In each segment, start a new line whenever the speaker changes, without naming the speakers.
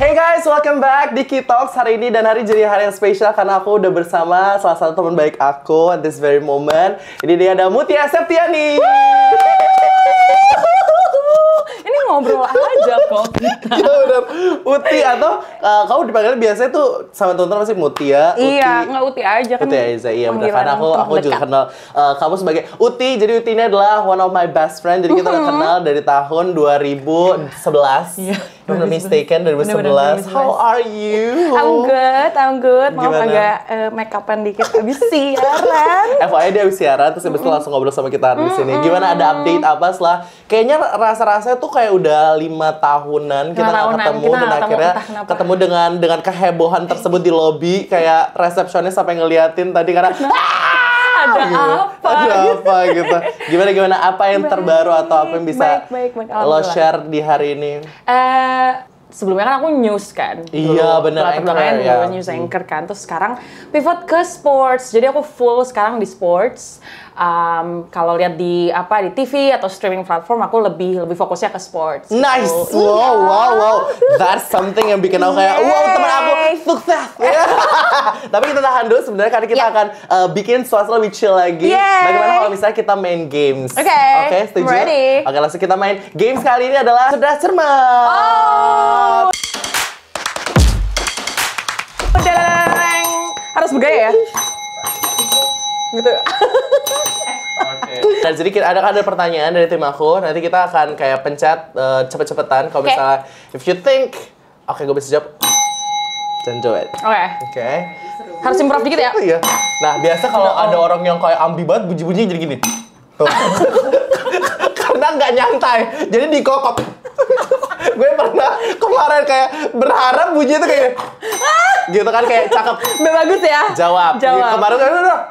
Hey guys, welcome back di Kitox hari ini, dan hari jadi hari yang spesial karena aku udah bersama salah satu teman baik aku at this very moment. Ini dia ada Mutia Septiani.
Ini ngobrol aja kok kita.
Ya benar, Uti atau kamu dipanggil biasanya tuh sama teman-teman pasti Mutia.
Iya, nggak Uti aja kan.
Uti aja, iya benar. Karena aku juga kenal kamu sebagai Uti. Jadi Uti ini adalah one of my best friend. Jadi kita udah kenal dari tahun 2011.
Iya.
If I'm not mistaken, 2011. How are you?
I'm good. Maaf
Gimana?
agak make upan dikit abis siaran.
FYI dia habis siaran, terus habis itu langsung ngobrol sama kita di sini. Gimana, ada update apa setelah? Kayaknya rasa-rasanya tuh kayak udah 5 tahunan kita nggak ketemu, dan akhirnya ketemu dengan kehebohan tersebut di lobby, kayak resepsionis sampai ngeliatin tadi karena ada apa gitu. Gimana apa yang terbaru atau apa yang bisa
baik,
lo share di hari ini?
Sebelumnya kan aku news kan.
Iya, benar,
Latar belakangnya
anchor, ya.
dulu news anchor kan. Terus sekarang pivot ke sports. Jadi aku full sekarang di sports. Kalau lihat di TV atau streaming platform, aku lebih fokusnya ke sports.
Nice,
gitu.
wow, that's something yang bikin aku kayak wow, teman aku sukses. Tapi kita tahan dulu sebenarnya karena kita akan bikin suasana lebih chill lagi. Bagaimana kalau misalnya kita main games?
Oke,
setuju?
ready.
Oke, langsung kita main. Games kali ini adalah Cerdas Cermat.
Harus bergaya ya? Gitu.
Dan jadi ada pertanyaan dari tim aku. Nanti kita akan kayak pencet cepet-cepetan. Kalau misalnya if you think, oke, gue bisa jawab, then do it. Oke.
Harus improv dikit ya?
Iya. Nah, biasa kalau ada orang yang kayak ambi banget, bunyi-bunyinya jadi gini. Tuh. Karena nggak nyantai, jadi dikokop. Gue pernah kemarin kayak berharap bunyi itu kayak gitu kan, kayak cakep.
Bagus ya?
Jawab. Kemarin udah.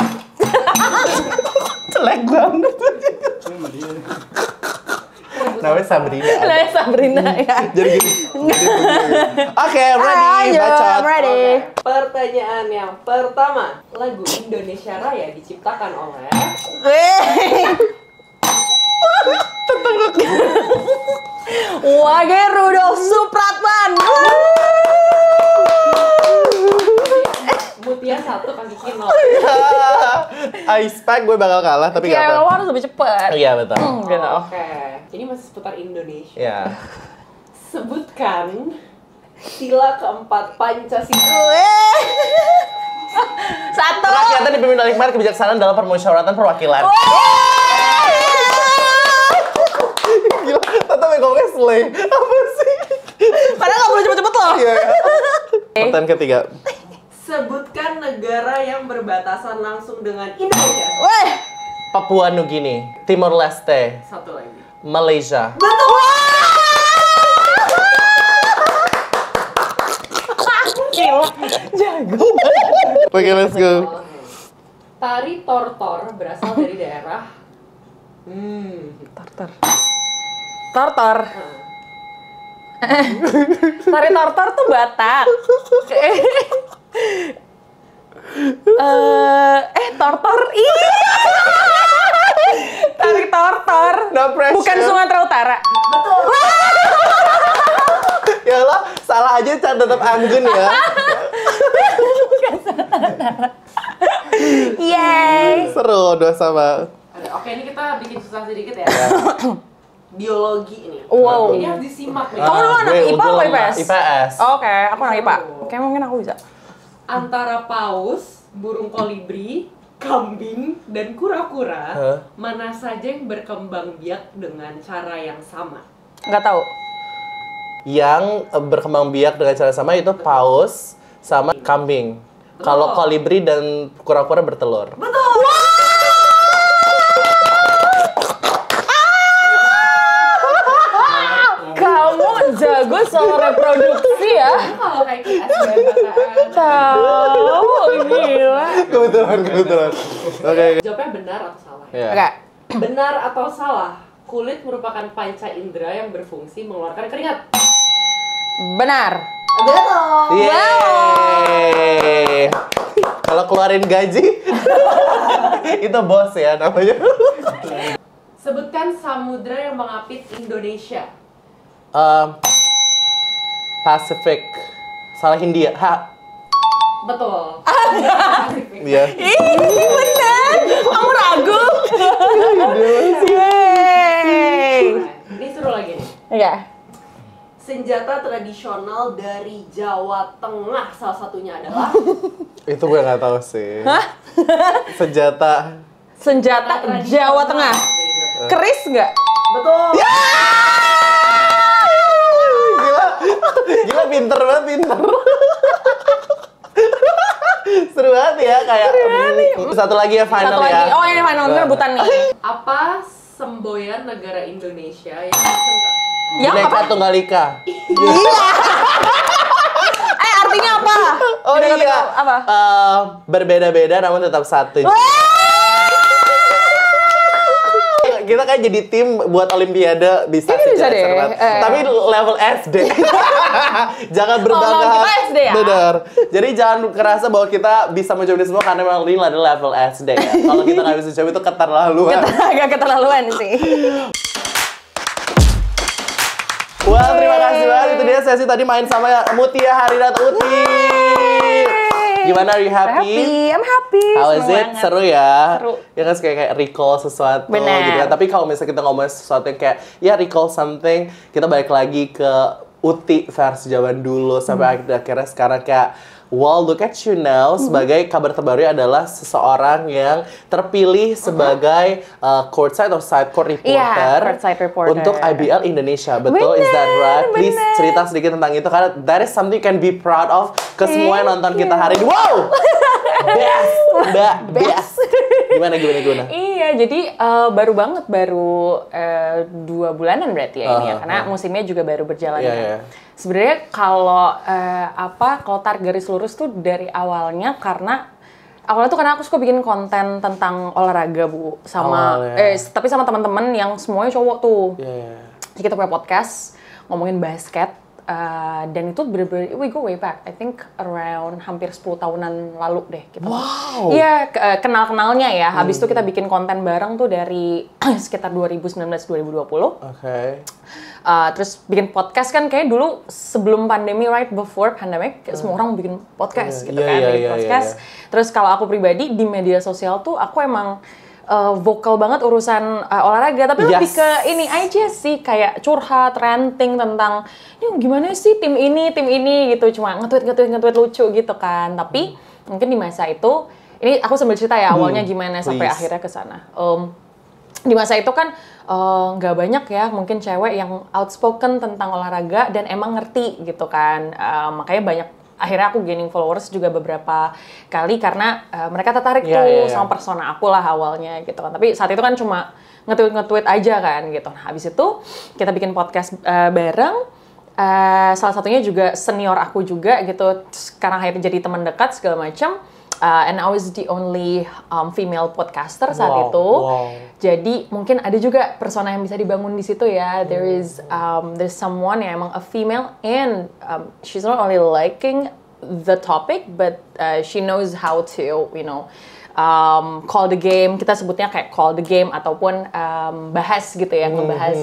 Jelek banget. Namanya Sabrina.
Ya.
Jadi gini. Oke, ready, bacot.
I'm ready.
Pertanyaan yang pertama, lagu Indonesia Raya diciptakan oleh
Wage Rudolf Supratman.
Mutia 1, kaki Kiki 0.
I expect gue bakal kalah, tapi
Iya,
gak
lo
apa.
harus lebih cepet.
Iya, betul.
Gitu.
Oke, ini masih seputar Indonesia.
Iya.
Sebutkan sila keempat Pancasila.
Satu.
Rakyatan dipimpin oleh hikmat, kebijaksanaan dalam permusyawaratan perwakilan. Gila, Tata ngomongnya slay. Apa sih?
Padahal nggak boleh cepet-cepet loh.
Iya. Pertanyaan ketiga.
Sebutkan negara yang berbatasan langsung dengan Indonesia.
Papua Nugini, Timor Leste,
Satu lagi.
Malaysia.
Betul.
Jago.
Oke, let's go.
Tari tortor berasal dari daerah
Tortor. Tari tortor tuh Batak. Tortor. Tari tortor.
No pressure.
Bukan Sumatera Utara.
Betul.
Ya lah, salah aja tetap anggun ya.
Yeay.
Seru, 2 sama.
Oke, ini kita bikin susah sedikit ya. Biologi ini.
Wow.
Ini harus disimak nih.
Kamu dulu anak
Gue
IPA apa
unggul
IPS?
sama IPS.
Oke, aku anak IPA. Oke, mungkin aku bisa.
Antara paus, burung kolibri, kambing, dan kura-kura, mana saja yang berkembang biak dengan cara yang sama?
Nggak tahu.
Yang berkembang biak dengan cara sama itu paus sama kambing. Kalau kolibri dan kura-kura bertelur.
Betul!
Kamu jago soal reproduksi ya?
Kalau kayak kita
Tahu, gila.
Kebetulan. Oke.
Jawabnya benar atau salah?
Ya.
Oke.
Benar atau salah? Kulit merupakan panca indera yang berfungsi mengeluarkan keringat.
Benar.
Betul!
Yeay. Kalau keluarin gaji, itu bos ya namanya.
Sebutkan samudra yang mengapit Indonesia.
Pacific. Salah Hindia.
Betul.
Iya.
Bener. Kamu ragu? Yeay.
Ini seru lagi nih.
Iya.
Senjata tradisional dari Jawa Tengah salah satunya adalah
Itu gue nggak tahu sih. Senjata
Jawa Tengah. Keris nggak?
betul.
Gila pinter banget, pinter. Seru banget ya, kayak satu lagi ya, final
Satu
ya.
lagi. Oh, ini final rebutan nih.
Apa semboyan negara Indonesia yang tercengkak?
Yang
Bineka
apa?
Tunggal Ika.
Artinya apa?
Oh
Bineka
iya.
Tunggal- apa?
Berbeda-beda namun tetap satu. Kita kan jadi tim buat Olimpiade bisa
Ini
sih
bisa
seru
deh.
banget. Tapi level SD. Jangan berbangga.
Oh, kita SD ya?
Bener. Jadi jangan kerasa bahwa kita bisa mencoba ini semua karena memang ini adalah level SD ya. Kalau kita nggak bisa coba itu keterlaluan.
Agak keterlaluan sih.
Wah, terima kasih banget. Itu dia sesi tadi main sama Mutia Harinat Uti. Gimana, are you happy?
I'm happy.
How is
Seneng
it?
banget.
Seru ya?
Seru.
Ya kan kayak recall sesuatu
Benar.
gitu kan. Tapi kalau misalnya kita ngomongin sesuatu yang kayak ya recall something, kita balik lagi ke Uti versi zaman dulu sampai akhirnya sekarang kayak wow, look at you now. Sebagai kabar terbaru adalah seseorang yang terpilih sebagai courtside atau side court reporter,
Iya, courtside reporter.
untuk IBL Indonesia. Betul, is that right? Please
bener.
cerita sedikit tentang itu karena that is something you can be proud of ke semua yang nonton kita hari ini. Wow! Best! Mbak, best! Gimana?
Iya, jadi baru banget, baru 2 bulanan berarti ya ini ya, karena musimnya juga baru berjalan
Iya,
kan.
iya.
Sebenarnya kalau kalau tarik garis lurus tuh dari awalnya awalnya tuh karena aku suka bikin konten tentang olahraga Bu, sama tapi sama teman-teman yang semuanya cowok tuh.
Iya.
Jadi kita punya podcast ngomongin basket. Dan itu bener-bener, we go way back, I think around hampir 10 tahunan lalu deh kita.
Wow.
Iya, kenal-kenalnya ya. Habis itu kita bikin konten bareng tuh dari sekitar 2019-2020.
Oke.
Terus bikin podcast kan kayak dulu sebelum pandemi, right before pandemic, semua orang bikin podcast gitu kan, bikin podcast. Terus kalau aku pribadi di media sosial tuh aku emang vokal banget urusan olahraga, tapi lebih ke ini aja sih, kayak curhat, ranting tentang ini gimana sih tim ini gitu, cuma nge-tweet lucu gitu kan. Tapi mungkin di masa itu, ini aku sambil cerita ya awalnya gimana sampai akhirnya ke sana. Di masa itu kan nggak banyak ya mungkin cewek yang outspoken tentang olahraga dan emang ngerti gitu kan, makanya banyak. Akhirnya aku gaining followers juga beberapa kali karena mereka tertarik sama persona aku lah awalnya gitu kan. Tapi saat itu kan cuma nge-tweet aja kan gitu. Nah, habis itu kita bikin podcast bareng. Salah satunya juga senior aku juga gitu. Sekarang akhirnya jadi teman dekat segala macam. And I was the only female podcaster saat itu. Jadi mungkin ada juga persona yang bisa dibangun di situ ya. There's someone yang emang a female and she's not only liking the topic, but she knows how to, call the game. Kita sebutnya kayak call the game ataupun bahas gitu ya, ngebahas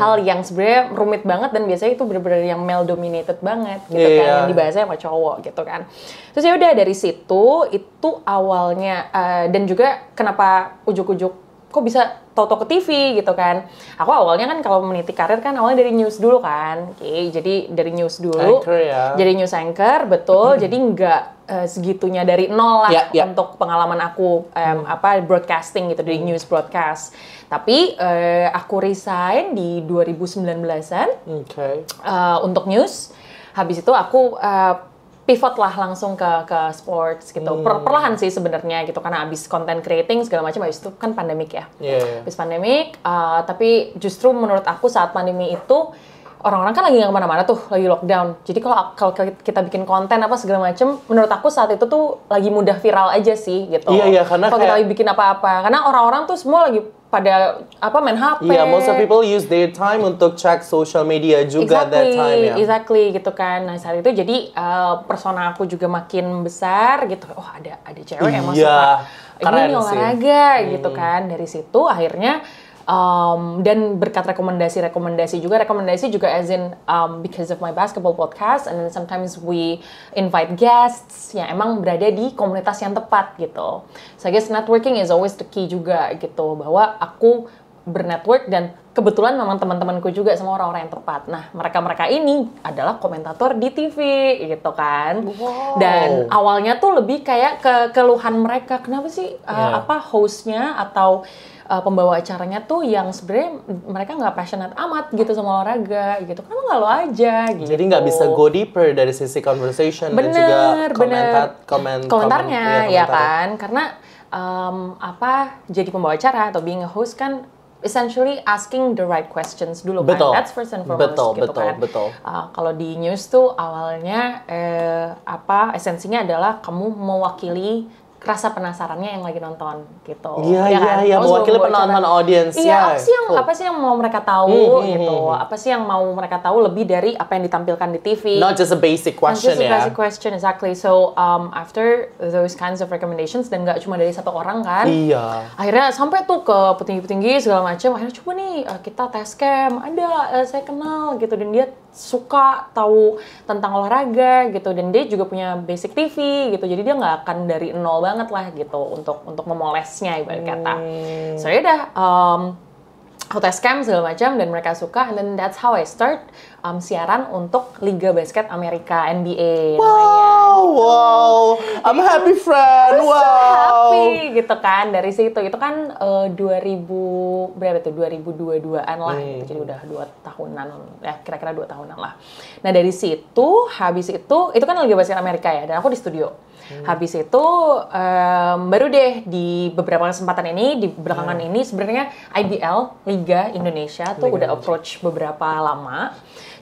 hal yang sebenarnya rumit banget dan biasanya itu benar-benar yang male dominated banget gitu kan, yang dibahasnya sama cowok gitu kan. Terus ya udah dari situ itu awalnya dan juga kenapa ujuk-ujuk kok bisa tahu-tahu ke TV gitu kan. Aku awalnya kan kalau meniti karir kan awalnya dari news dulu kan. Oke, jadi dari news dulu.
Anchor, ya.
Jadi news anchor, betul. Jadi nggak segitunya dari nol lah untuk pengalaman aku broadcasting gitu, dari news broadcast. Tapi aku resign di 2019-an untuk news. Habis itu aku pivot lah langsung ke sports gitu. Perlahan sih sebenarnya gitu, karena abis content creating segala macam, abis itu kan pandemik ya. Abis pandemik, tapi justru menurut aku saat pandemi itu orang-orang kan lagi nggak kemana-mana tuh, lagi lockdown. Jadi kalau kita bikin konten apa segala macam, menurut aku saat itu tuh lagi mudah viral aja sih gitu.
Iya, karena
kalau kita lagi bikin apa-apa, karena orang-orang tuh semua lagi pada main HP.
Iya, most of people use their time untuk check social media juga that time ya.
Exactly gitu kan. Nah saat itu jadi persona aku juga makin besar gitu. Oh ada cewek yang masuk ini olahraga gitu kan. Dari situ akhirnya Dan berkat rekomendasi juga as in because of my basketball podcast, and then sometimes we invite guests yang emang berada di komunitas yang tepat gitu. So I guess networking is always the key juga gitu, bahwa aku bernetwork dan kebetulan memang teman-temanku juga sama orang-orang yang tepat. Nah, mereka ini adalah komentator di TV gitu kan.
Wow.
Dan awalnya tuh lebih kayak keluhan mereka, kenapa sih hostnya atau pembawa acaranya tuh yang sebenarnya mereka nggak passionate amat gitu sama olahraga gitu, kenapa nggak lo aja gitu.
Jadi nggak bisa go deeper dari sisi conversation dan juga
komentarnya ya kan, karena jadi pembawa acara atau being a host kan essentially asking the right questions dulu kan, that's first and foremost gitu kan. Kalau di news tuh awalnya esensinya adalah kamu mewakili rasa penasarannya yang lagi nonton gitu.
Iya, mewakili penonton audiens.
Iya, apa sih yang mau mereka tahu gitu. Apa sih yang mau mereka tahu lebih dari apa yang ditampilkan di TV.
Not just a basic question
ya. Not just a basic question, exactly. So, after those kinds of recommendations, dan nggak cuma dari satu orang kan.
Iya.
Akhirnya sampai tuh ke petinggi-petinggi segala macam. Akhirnya coba nih kita tes cam. Ada saya kenal gitu, dan dia suka tahu tentang olahraga gitu, dan dia juga punya basic TV gitu, jadi dia nggak akan dari nol banget lah gitu untuk memolesnya ibarat kata. So yaudah, aku tes cam segala macam dan mereka suka, and then that's how I start siaran untuk Liga Basket Amerika, NBA namanya.
Wow, I'm a happy friend.
So happy gitu kan, dari situ itu kan 2022-an lah gitu. Jadi udah 2 tahunan ya, kira-kira 2 tahunan lah. Nah dari situ, habis itu kan Liga Basket Amerika ya, dan aku di studio. Habis itu baru deh di beberapa kesempatan ini, di belakangan ini sebenarnya IBL, Liga Indonesia tuh udah approach beberapa lama.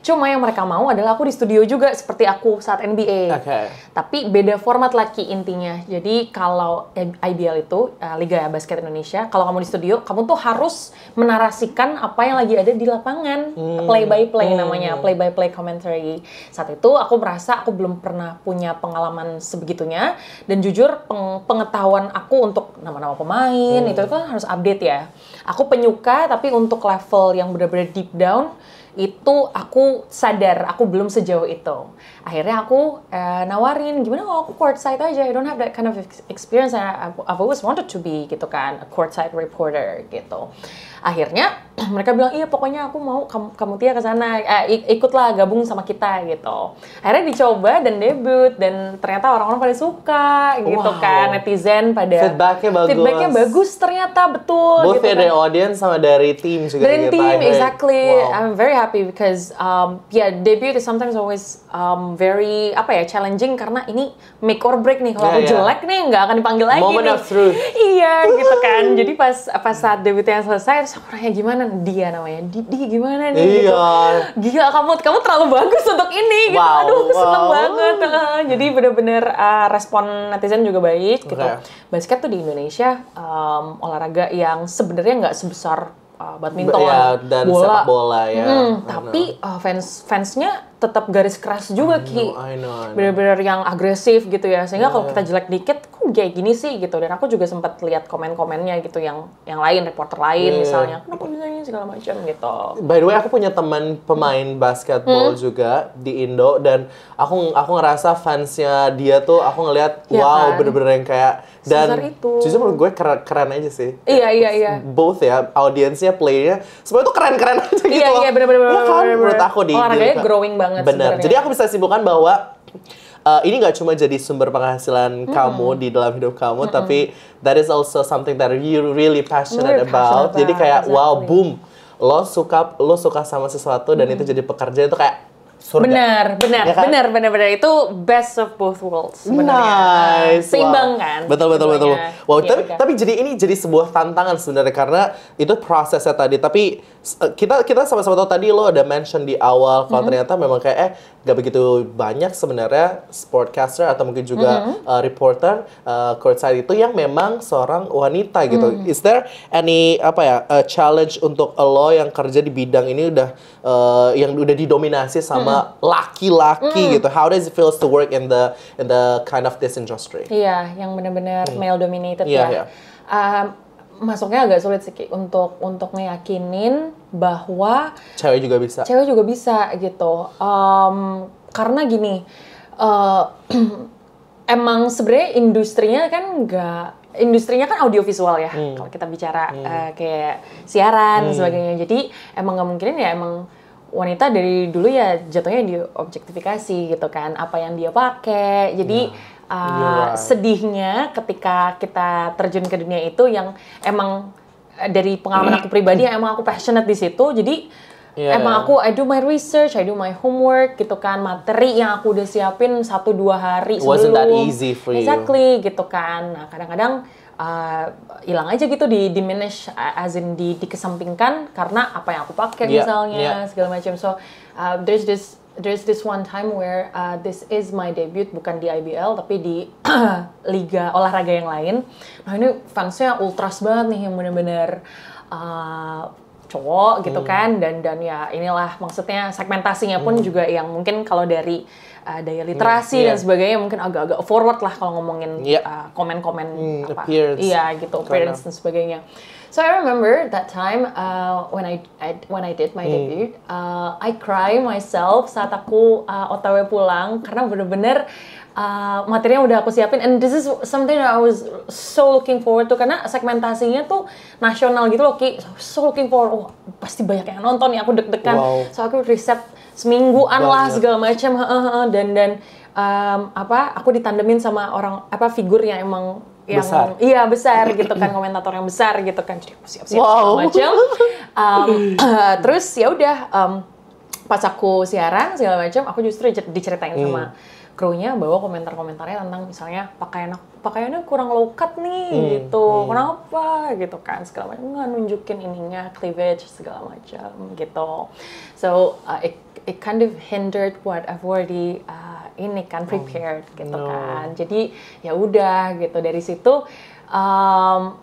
Cuma yang mereka mau adalah aku di studio juga seperti aku saat NBA. Tapi beda format lagi intinya. Jadi kalau IBL itu Liga Basket Indonesia, kalau kamu di studio, kamu tuh harus menarasikan apa yang lagi ada di lapangan. Play by play namanya, play by play commentary. Saat itu aku merasa aku belum pernah punya pengalaman sebegitunya, dan jujur pengetahuan aku untuk nama-nama pemain itu kan harus update ya. Aku penyuka, tapi untuk level yang benar-benar deep down itu aku sadar aku belum sejauh itu. Akhirnya aku nawarin, gimana kalau aku courtside aja, I don't have that kind of experience, I've always wanted to be gitu kan, a courtside reporter gitu. Akhirnya mereka bilang, iya pokoknya aku mau kamu Tia ke sana, ikutlah gabung sama kita gitu. Akhirnya dicoba dan debut, dan ternyata orang-orang pada suka gitu kan, netizen pada feedbacknya bagus ternyata, betul.
Both
gitu
dari audience sama dari tim juga.
Dari tim, exactly. I'm very happy because debut is sometimes always very challenging, karena ini make or break nih. Kalau aku jelek nih nggak akan dipanggil lagi.
Moment of truth.
Iya gitu kan. Jadi pas saat debutnya selesai, terus aku nanya gimana dia namanya, Didi gimana nih?
Iya.
Gitu. Gila kamu terlalu bagus untuk ini gitu. Aduh seneng banget. Jadi bener-bener respon netizen juga baik gitu. Basket tuh di Indonesia olahraga yang sebenarnya nggak sebesar badminton,
dan sepak bola ya.
Tapi fansnya tetap garis keras juga, Ki.
I know.
Bener-bener yang agresif gitu ya. Sehingga kalau kita jelek dikit, kok kayak gini sih gitu. Dan aku juga sempat lihat komen-komennya gitu, yang lain, reporter lain misalnya, kenapa bisa ini segala macam gitu.
By the way, aku punya teman pemain basketball juga di Indo, dan aku ngerasa fansnya dia tuh, aku ngelihat wow, bener-bener yang kayak, dan jujur menurut gue keren aja sih.
Iya.
Both ya, audiensnya, playnya, semuanya tuh keren-keren aja gitu.
Iya, bener-bener.
Ya kan, menurut aku di
olahraganya growing banget.
Bener. Jadi aku bisa simpulkan bahwa ini nggak cuma jadi sumber penghasilan kamu di dalam hidup kamu, tapi that is also something that you really passionate about. Jadi kayak wow, boom, lo suka sama sesuatu dan itu jadi pekerjaan, itu kayak surga. Benar.
Itu best of both worlds sebenarnya.
Nice.
Seimbang kan?
Betul. Wow, tapi jadi sebuah tantangan sebenarnya, karena itu prosesnya tadi. Tapi kita sama-sama tahu tadi lo ada mention di awal kalau ternyata memang kayak gak begitu banyak sebenarnya sportcaster atau mungkin juga reporter courtside itu yang memang seorang wanita gitu. Is there any challenge untuk lo yang kerja di bidang ini yang udah didominasi sama laki-laki gitu? How does it feel to work in the kind of this industry?
Iya, yang benar-benar male dominated ya. masuknya agak sulit sih Ki, untuk ngeyakinin bahwa
cewek juga bisa
gitu. Karena gini, emang sebenarnya industrinya kan audiovisual ya. Kalau kita bicara kayak siaran sebagainya. Jadi emang nggak mungkin ya emang wanita dari dulu ya jatuhnya diobjektifikasi gitu kan, apa yang dia pakai. Jadi sedihnya ketika kita terjun ke dunia itu yang emang dari pengalaman aku pribadi yang emang aku passionate di situ. Jadi emang I do my research, I do my homework gitu kan, materi yang aku udah siapin 1-2 hari sebelum.
Wasn't that easy for you?
Exactly gitu kan. Nah kadang-kadang hilang aja gitu, di diminish, as in dikesampingkan karena apa yang aku pakai misalnya segala macam. So there's this one time where this is my debut, bukan di IBL tapi di liga olahraga yang lain. Nah ini fansnya ultras banget nih, yang benar-benar cowok gitu kan, dan ya inilah maksudnya segmentasinya pun juga yang mungkin kalau dari daya literasi dan sebagainya mungkin agak-agak forward lah kalau ngomongin komen-komen appearance dan sebagainya. So I remember that time when I did my debut, I cry myself saat aku OTW pulang karena bener-bener materinya udah aku siapin, and this is something that I was so looking forward to karena segmentasinya tuh nasional gitu loh Ki. So looking forward, pasti banyak yang nonton nih, aku deg-degan. So aku riset semingguan lah segala macam, dan aku ditandemin sama orang figur yang emang yang besar gitu kan, komentator yang besar gitu kan, jadi aku siap-siap macam. Terus ya udah, pas aku siaran segala macam, aku justru diceritain sama krunya bahwa komentar-komentarnya tentang misalnya pakaiannya kurang low cut nih gitu, kenapa gitu kan, segala macam, nggak nunjukin ininya cleavage segala macam gitu. So it kind of hindered what I've already prepared gitu kan. Jadi ya udah gitu, dari situ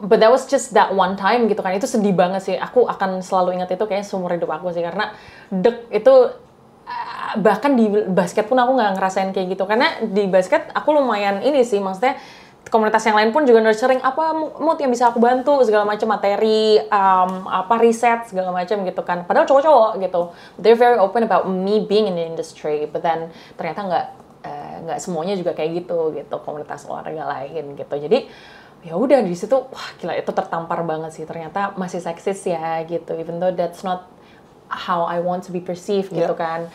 but that was just that one time gitu kan. Itu sedih banget sih, aku akan selalu ingat itu kayaknya seumur hidup aku sih, karena itu bahkan di basket pun aku nggak ngerasain kayak gitu, karena di basket aku lumayan ini sih, maksudnya komunitas yang lain pun juga nurturing apa mood yang bisa aku bantu segala macam, materi riset segala macam gitu kan, padahal cowok-cowok gitu, they're very open about me being in the industry, but then ternyata nggak semuanya juga kayak gitu komunitas olahraga lain gitu. Jadi ya udah di situ, wah gila, itu tertampar banget sih, ternyata masih seksis ya gitu, even though that's not how I want to be perceived gitu kan.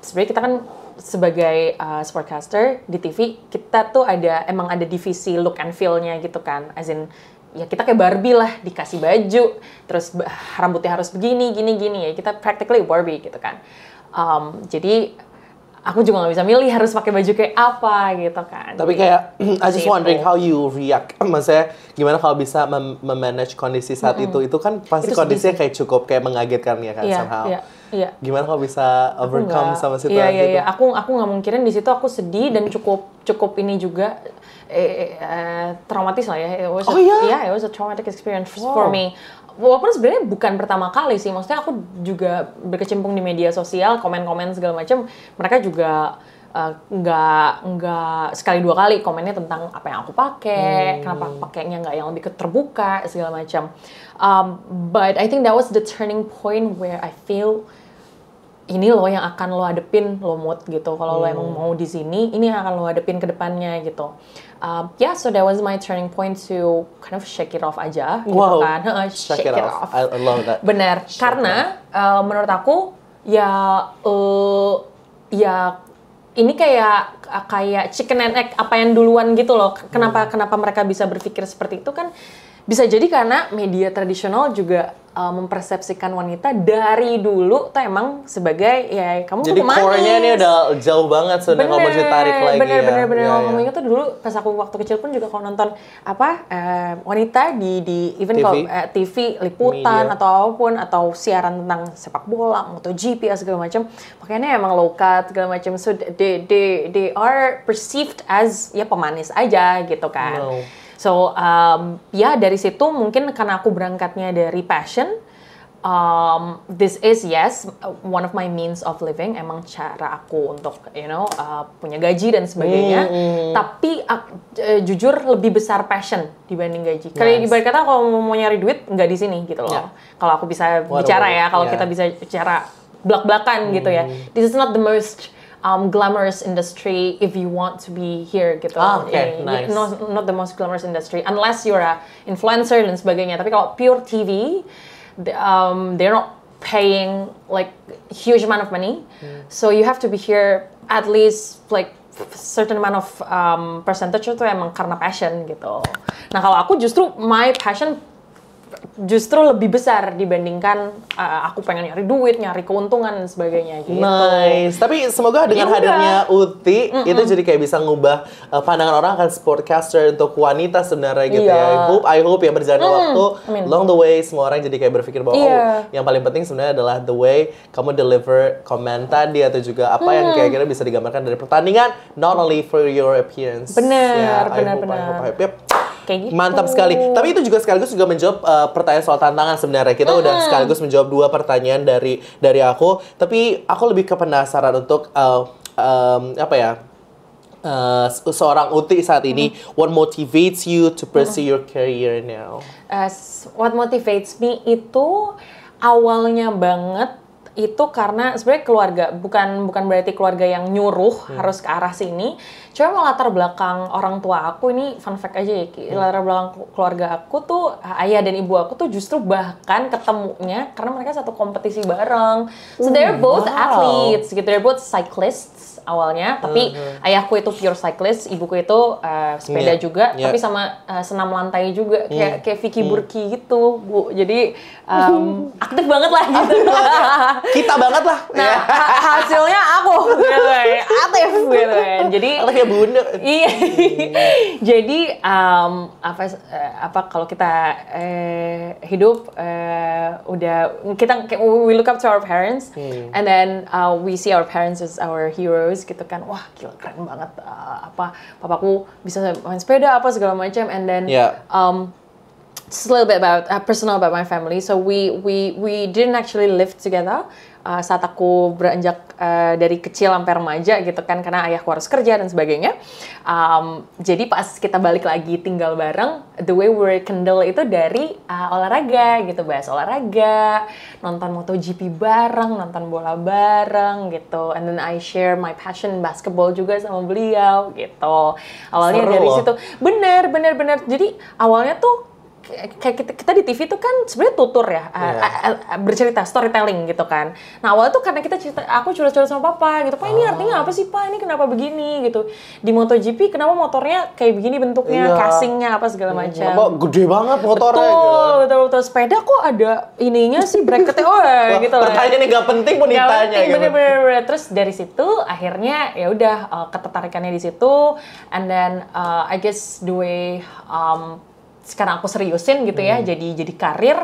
Sebenarnya kita kan sebagai sportcaster di TV, kita tuh emang ada divisi look and feel-nya gitu kan, as in ya kita kayak Barbie lah, dikasih baju terus rambutnya harus begini gini ya, kita practically Barbie gitu kan. Jadi aku juga nggak bisa milih harus pakai baju kayak apa gitu kan.
Tapi kayak I just wondering how you react. Maksudnya gimana kalau bisa memanage kondisi saat itu kan pasti itu kondisinya kayak cukup kayak mengagetkan ya kan somehow.
Iya.
Gimana kalau bisa overcome sama situasi itu?
Iya. Aku nggak mungkinin di situ aku sedih dan cukup ini juga traumatis lah ya. It was a traumatic experience for me. Walaupun sebenarnya bukan pertama kali sih, maksudnya aku juga berkecimpung di media sosial, komen-komen segala macam, mereka juga nggak sekali dua kali komennya tentang apa yang aku pakai, kenapa pakainya nggak yang lebih terbuka segala macam. But I think that was the turning point where I feel ini loh yang akan lo hadepin lo mood gitu. Kalau lo emang mau di sini, ini yang akan lo hadepin ke depannya gitu. So that was my turning point to kind of shake it off aja gitu kan.
Shake it off. I love that.
Benar, karena menurut aku ya ini kayak chicken and egg, apa yang duluan gitu loh. Kenapa mereka bisa berpikir seperti itu kan? Bisa jadi karena media tradisional juga mempersepsikan wanita dari dulu tuh emang sebagai ya kamu
jadi
tuh pemanis. Jadi
core-nya ini udah jauh banget sebenarnya kalau mau ditarik lagi.
Bener. Ngomongnya tuh dulu pas aku waktu kecil pun juga kalau nonton wanita di even kalau TV liputan atau siaran tentang sepak bola, MotoGP segala macam, pakaiannya emang low cut segala macam. So they are perceived as ya pemanis aja gitu kan. So, dari situ mungkin karena aku berangkatnya dari passion, this is yes one of my means of living, emang cara aku untuk punya gaji dan sebagainya. Tapi jujur lebih besar passion dibanding gaji. Kayak ibarat kata kalau mau nyari duit nggak di sini gitu loh. Kalau aku bisa bicara ya, kalau kita bisa bicara belak-belakan gitu ya. This is not the most glamorous industry if you want to be here gitu.
Nice.
Not the most glamorous industry unless you're a influencer dan sebagainya. Tapi kalau pure TV, they're not paying like huge amount of money, so you have to be here at least like certain amount of percentage itu emang karena passion gitu. Nah kalau aku justru my passion justru lebih besar dibandingkan aku pengen nyari duit, nyari keuntungan dan sebagainya gitu.
Nice. Tapi semoga dengan hadirnya Uti itu jadi kayak bisa ngubah pandangan orang akan sportcaster untuk wanita sebenarnya gitu ya. I hope ya berjalannya waktu along the way semua orang jadi kayak berpikir bahwa yang paling penting sebenarnya adalah the way kamu deliver komen tadi atau juga apa yang kira-kira bisa digambarkan dari pertandingan, not only for your appearance.
Benar.
I hope. Kayak gitu. Mantap sekali. Tapi itu juga sekaligus juga menjawab pertanyaan soal tantangan sebenarnya. Kita udah sekaligus menjawab 2 pertanyaan dari aku. Tapi aku lebih ke penasaran untuk seorang Uti saat ini. What motivates you to pursue your career now?
What motivates me itu awalnya banget itu karena sebenarnya keluarga, bukan berarti keluarga yang nyuruh harus ke arah sini. Cuma latar belakang orang tua aku ini fun fact aja ya, latar belakang keluarga aku tuh ayah dan ibu aku tuh justru bahkan ketemunya karena mereka satu kompetisi bareng. So they're both athletes gitu, they're both cyclists awalnya, tapi ayahku itu pure cyclist, ibuku itu sepeda juga, tapi sama senam lantai juga, kayak Vicky Burki gitu, Bu. Jadi aktif banget lah gitu.
Kita banget lah.
Nah, hasilnya aku gitu, aktif gitu. Jadi
aktif ya bunda.
Iya. Jadi apa kalau kita hidup udah kita we look up to our parents and then we see our parents as our heroes gitu kan. Wah, gila keren banget papaku bisa main sepeda apa segala macam, and then just a little bit about personal about my family. So we didn't actually live together saat aku beranjak dari kecil sampai remaja gitu kan, karena ayahku harus kerja dan sebagainya. Jadi pas kita balik lagi tinggal bareng, the way we rekindle itu dari olahraga gitu, bahas olahraga, nonton MotoGP bareng, nonton bola bareng gitu. And then I share my passion basketball juga sama beliau gitu. Awalnya dari situ. Bener. Jadi awalnya tuh kayak kita di TV tuh kan sebenarnya tutur ya, bercerita, storytelling gitu kan. Nah awalnya tuh karena aku curhat-curhat sama papa gitu, Pak ini artinya apa sih Pak, ini kenapa begini gitu. Di MotoGP kenapa motornya kayak begini bentuknya, casingnya apa segala macam.
Gede banget motornya.
Betul. Sepeda kok ada ininya sih, bracketnya, gitu lah.
Pertanyaannya nggak penting pun ditanya.
Bener. Terus dari situ akhirnya ya udah ketertarikannya di situ, and then I guess the way sekarang aku seriusin gitu ya, jadi karir.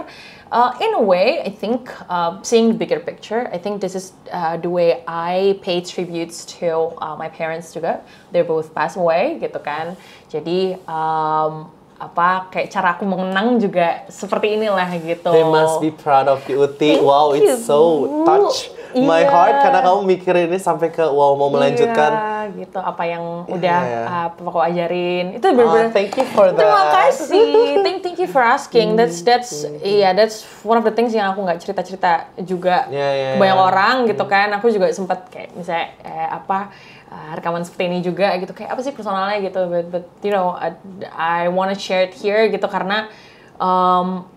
In a way, I think seeing the bigger picture, I think this is the way I pay tributes to my parents juga. They're both passed away gitu kan. Jadi kayak cara aku mengenang juga seperti inilah gitu.
They must be proud of you, Uti. Wow, it's so touch my heart karena kamu mikirin ini sampai ke mau melanjutkan.
Gitu, apa yang udah Papa kau ajarin. Itu benar-benar
thank you for that.
Terima kasih. Thank you for asking. That's one of the things yang aku nggak cerita-cerita juga ke banyak orang gitu kan. Aku juga sempat kayak misalnya rekaman seperti ini juga gitu, kayak apa sih personalnya gitu, but you know I wanna share it here gitu karena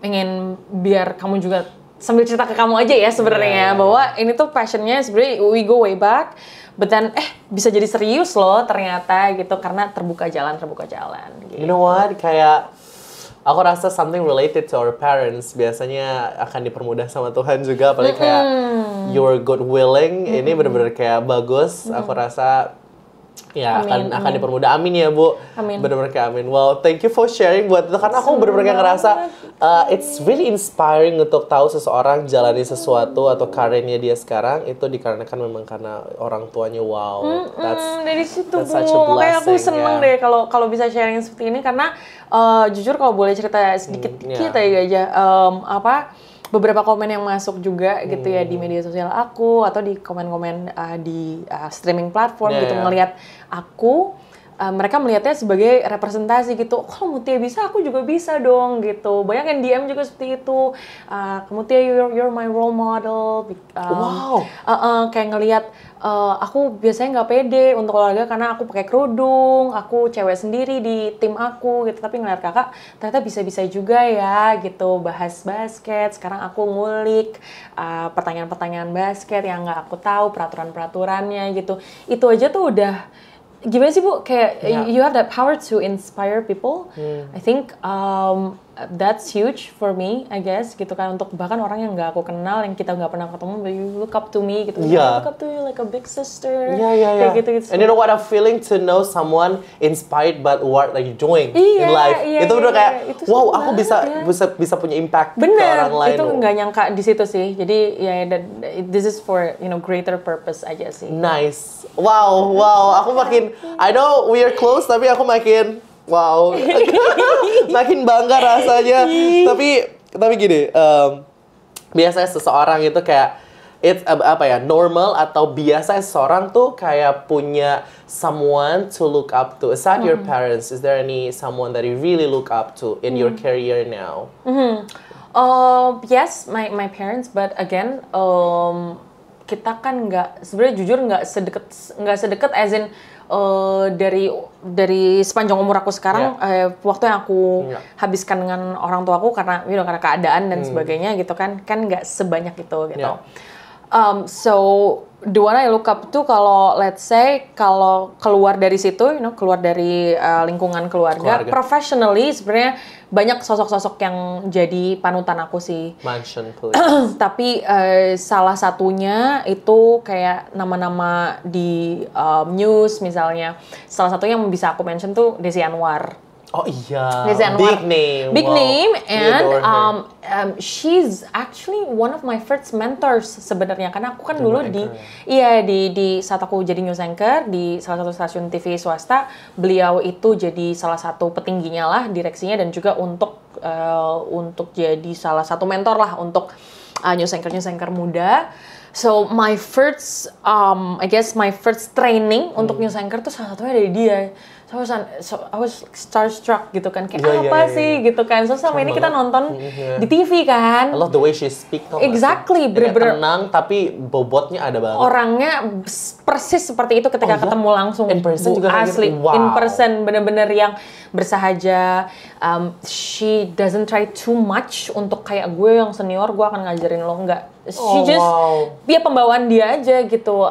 ingin biar kamu juga sambil cerita ke kamu aja ya sebenarnya bahwa ini tuh passionnya sebenarnya we go way back, but then bisa jadi serius loh ternyata gitu karena terbuka jalan gitu.
You know what, kayak aku rasa something related to our parents biasanya akan dipermudah sama Tuhan juga, apalagi kayak your good willing ini benar-benar kayak bagus. Aku rasa akan dipermudah. Amin ya Bu.
Amin.
Benar-benar kayak amin. Wow, thank you for sharing buat itu karena aku benar-benar kayak ngerasa it's really inspiring untuk tahu seseorang jalani sesuatu atau karirnya dia sekarang itu dikarenakan memang karena orang tuanya. Wow,
dari situ
that's such a blessing.
Kayak aku seneng deh kalau bisa sharing seperti ini karena jujur kalau boleh cerita sedikit aja beberapa komen yang masuk juga gitu ya di media sosial aku atau di komen-komen di streaming platform gitu ngelihat aku. Mereka melihatnya sebagai representasi gitu. Kalau Mutia bisa, aku juga bisa dong gitu. Banyak yang DM juga seperti itu. Mutia, you're my role model.
Wow.
Kayak ngelihat aku biasanya nggak pede untuk olahraga karena aku pakai kerudung. Aku cewek sendiri di tim aku gitu. Tapi ngeliat kakak ternyata bisa-bisa juga ya gitu. Bahas basket. Sekarang aku ngulik pertanyaan-pertanyaan basket yang nggak aku tahu peraturan-peraturannya gitu. Itu aja tuh udah. Gimana sih Bu, kayak you have that power to inspire people. I think that's huge for me, I guess, gitu kan. Untuk bahkan orang yang nggak aku kenal, yang kita nggak pernah ketemu, but you look up to me, gitu. I look up to you like a big sister. Kayak gitu.
And you know what I'm feeling to know someone inspired by what are you doing in life. Itu udah kayak, wow, aku bisa punya impact ke orang lain.
Itu nggak nyangka di situ sih. Jadi this is for greater purpose aja sih.
Nice. Wow. Aku makin, I know we are close, tapi aku makin wow, makin bangga rasanya. tapi gini, biasanya seseorang itu kayak normal atau biasa seseorang tuh kayak punya someone to look up to. Aside your parents, is there any someone that you really look up to in your career now?
Yes, my parents, but again, kita kan sebenarnya jujur nggak sedekat as in dari sepanjang umur aku sekarang, waktu yang aku habiskan dengan orang tua aku karena karena keadaan dan sebagainya gitu kan nggak sebanyak itu gitu. So the one I look up to kalau let's say kalau keluar dari situ, keluar dari lingkungan keluarga. Professionally sebenarnya banyak sosok-sosok yang jadi panutan aku sih.
Mention please.
Tapi salah satunya itu kayak nama-nama di news misalnya. Salah satunya yang bisa aku mention tuh Desi Anwar.
Oh iya,
Big name, and she's actually one of my first mentors sebenarnya karena aku kan dulu di saat aku jadi news anchor di salah satu stasiun TV swasta, beliau itu jadi salah satu petingginya lah direksinya dan juga untuk jadi salah satu mentor lah untuk news anchor muda. So my first, I guess my first training untuk news anchor tuh salah satunya dari dia. So I was starstruck gitu kan, kayak apa sih gitu kan. So selama ini kita nonton di TV kan.
I love the way she speak.
Exactly, bener-bener
tenang tapi bobotnya ada banget.
Orangnya persis seperti itu ketika ketemu langsung.
In person juga
asli,
wow.
In person bener-bener yang bersahaja. She doesn't try too much untuk kayak gue yang senior, gue akan ngajarin lo, enggak. She just dia pembawaan dia aja gitu.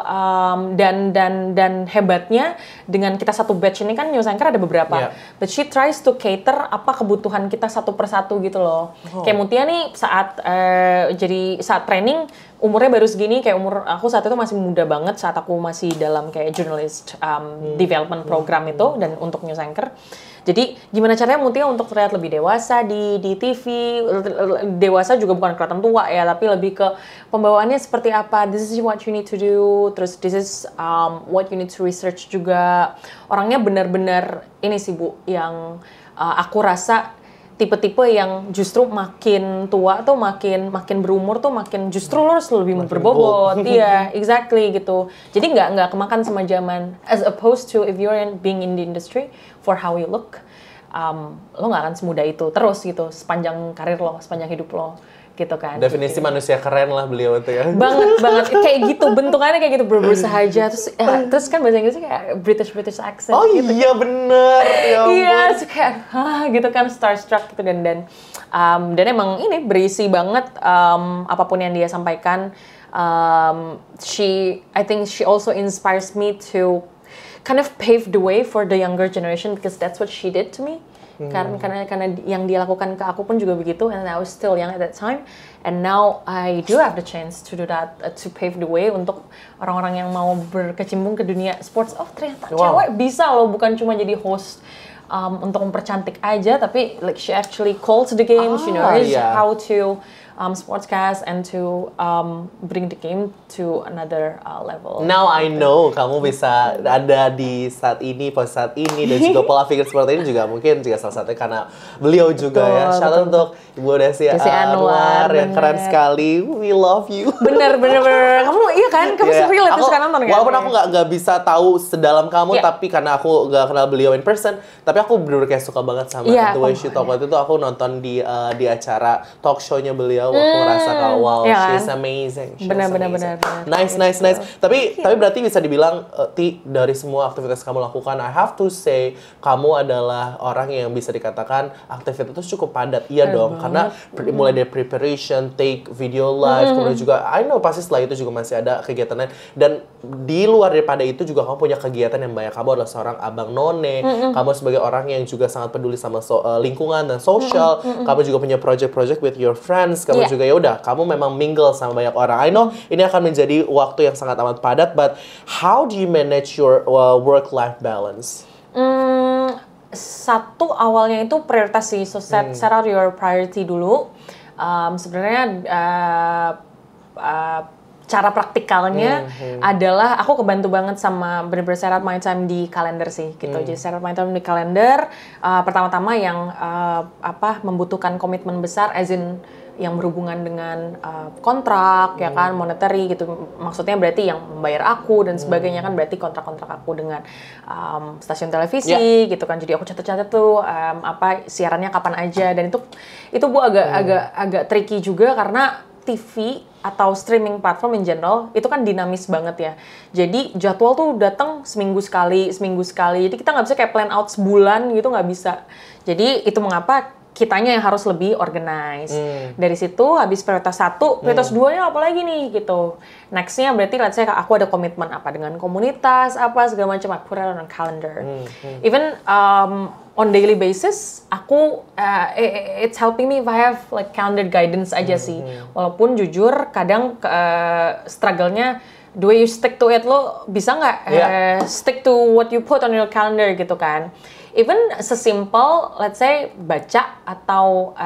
Dan hebatnya dengan kita satu batch ini kan news anchor ada beberapa, but she tries to cater apa kebutuhan kita satu persatu gitu loh. Kayak Mutia nih saat training umurnya baru segini, kayak umur aku saat itu masih muda banget saat aku masih dalam kayak journalist development program itu dan untuk news anchor. Jadi gimana caranya Mutia untuk terlihat lebih dewasa di TV, dewasa juga bukan kelihatan tua ya, tapi lebih ke pembawaannya seperti apa, this is what you need to do, terus this is what you need to research juga. Orangnya benar-benar ini sih Bu, yang aku rasa tipe-tipe yang justru makin tua tuh makin berumur tuh makin justru lo harus lebih berbobot. Iya, exactly gitu. Jadi nggak kemakan sama zaman. As opposed to if you're being in the industry for how you look, lo nggak akan semudah itu terus gitu sepanjang karir lo, sepanjang hidup lo. Gitu kan.
Definisi gitu. Manusia keren lah beliau itu ya.
Banget kayak gitu, bentukannya kayak gitu, bersahaja terus kan bahasa Inggrisnya kayak British accent gitu.
Oh iya bener.
Iya, kayak gitu kan, starstruck gitu dan emang ini berisi banget apapun yang dia sampaikan. I think she also inspires me to kind of pave the way for the younger generation because that's what she did to me. Karena yang dia lakukan ke aku pun juga begitu, and I was still young at that time, and now I do have the chance to do that, to pave the way untuk orang-orang yang mau berkecimpung ke dunia sports. Oh ternyata cewek bisa loh, bukan cuma jadi host untuk mempercantik aja, tapi like she actually calls the game, she knows how to sportscast and to bring the game to another level.
Now I know kamu bisa ada di saat ini, posisi saat ini, dan juga pola pikir seperti ini juga mungkin juga salah satunya karena beliau juga ya. Shout out untuk Ibu Desi Anwar yang keren sekali. We love you.
Bener. Kamu iya kan? Kamu relate suka nonton kan?
Walaupun aku nggak bisa tahu sedalam kamu, tapi karena aku nggak kenal beliau in person, tapi aku bener kayak suka banget sama the way she talk. Waktu itu aku nonton di acara talk show-nya beliau, aku ngerasa kalau wow, she's amazing.
Benar.
Nice. Tapi berarti bisa dibilang Ti, dari semua aktivitas kamu lakukan, I have to say kamu adalah orang yang bisa dikatakan aktivitas itu cukup padat. Iya dong, karena mulai dari preparation, take video live, kemudian juga I know pasti setelah itu juga masih ada kegiatan lain. Dan di luar daripada itu juga kamu punya kegiatan yang banyak. Kamu adalah seorang abang none, kamu sebagai orang yang juga sangat peduli sama lingkungan dan sosial. Kamu juga punya project-project with your friends. Kamu juga ya udah, kamu memang mingle sama banyak orang. I know ini akan menjadi waktu yang sangat amat padat, but how do you manage your work-life balance?
Satu awalnya itu prioritas sih, so set out your priority dulu. Sebenarnya cara praktikalnya adalah aku kebantu banget sama bener-bener set out my time di kalender sih gitu. Jadi set out my time di kalender. Pertama-tama yang membutuhkan komitmen besar, as in yang berhubungan dengan kontrak ya kan, monetary gitu, maksudnya berarti yang membayar aku dan sebagainya kan, berarti kontrak-kontrak aku dengan stasiun televisi gitu kan. Jadi aku catat-catat tuh siarannya kapan aja, dan itu Bu agak tricky juga karena TV atau streaming platform in general itu kan dinamis banget ya. Jadi jadwal tuh datang seminggu sekali. Jadi kita nggak bisa kayak plan out sebulan gitu, nggak bisa. Jadi itu mengapa kitanya yang harus lebih organize. Dari situ habis prioritas 1, prioritas 2-nya apa lagi nih gitu. Next-nya berarti let's say aku ada komitmen apa dengan komunitas, apa segala macam, I put it on a calendar. Even on daily basis, aku it's helping me if I have like calendar guidance aja sih. Walaupun jujur kadang struggle-nya the way you stick to it, lo bisa nggak stick to what you put on your calendar gitu kan. Even sesimpel, let's say baca atau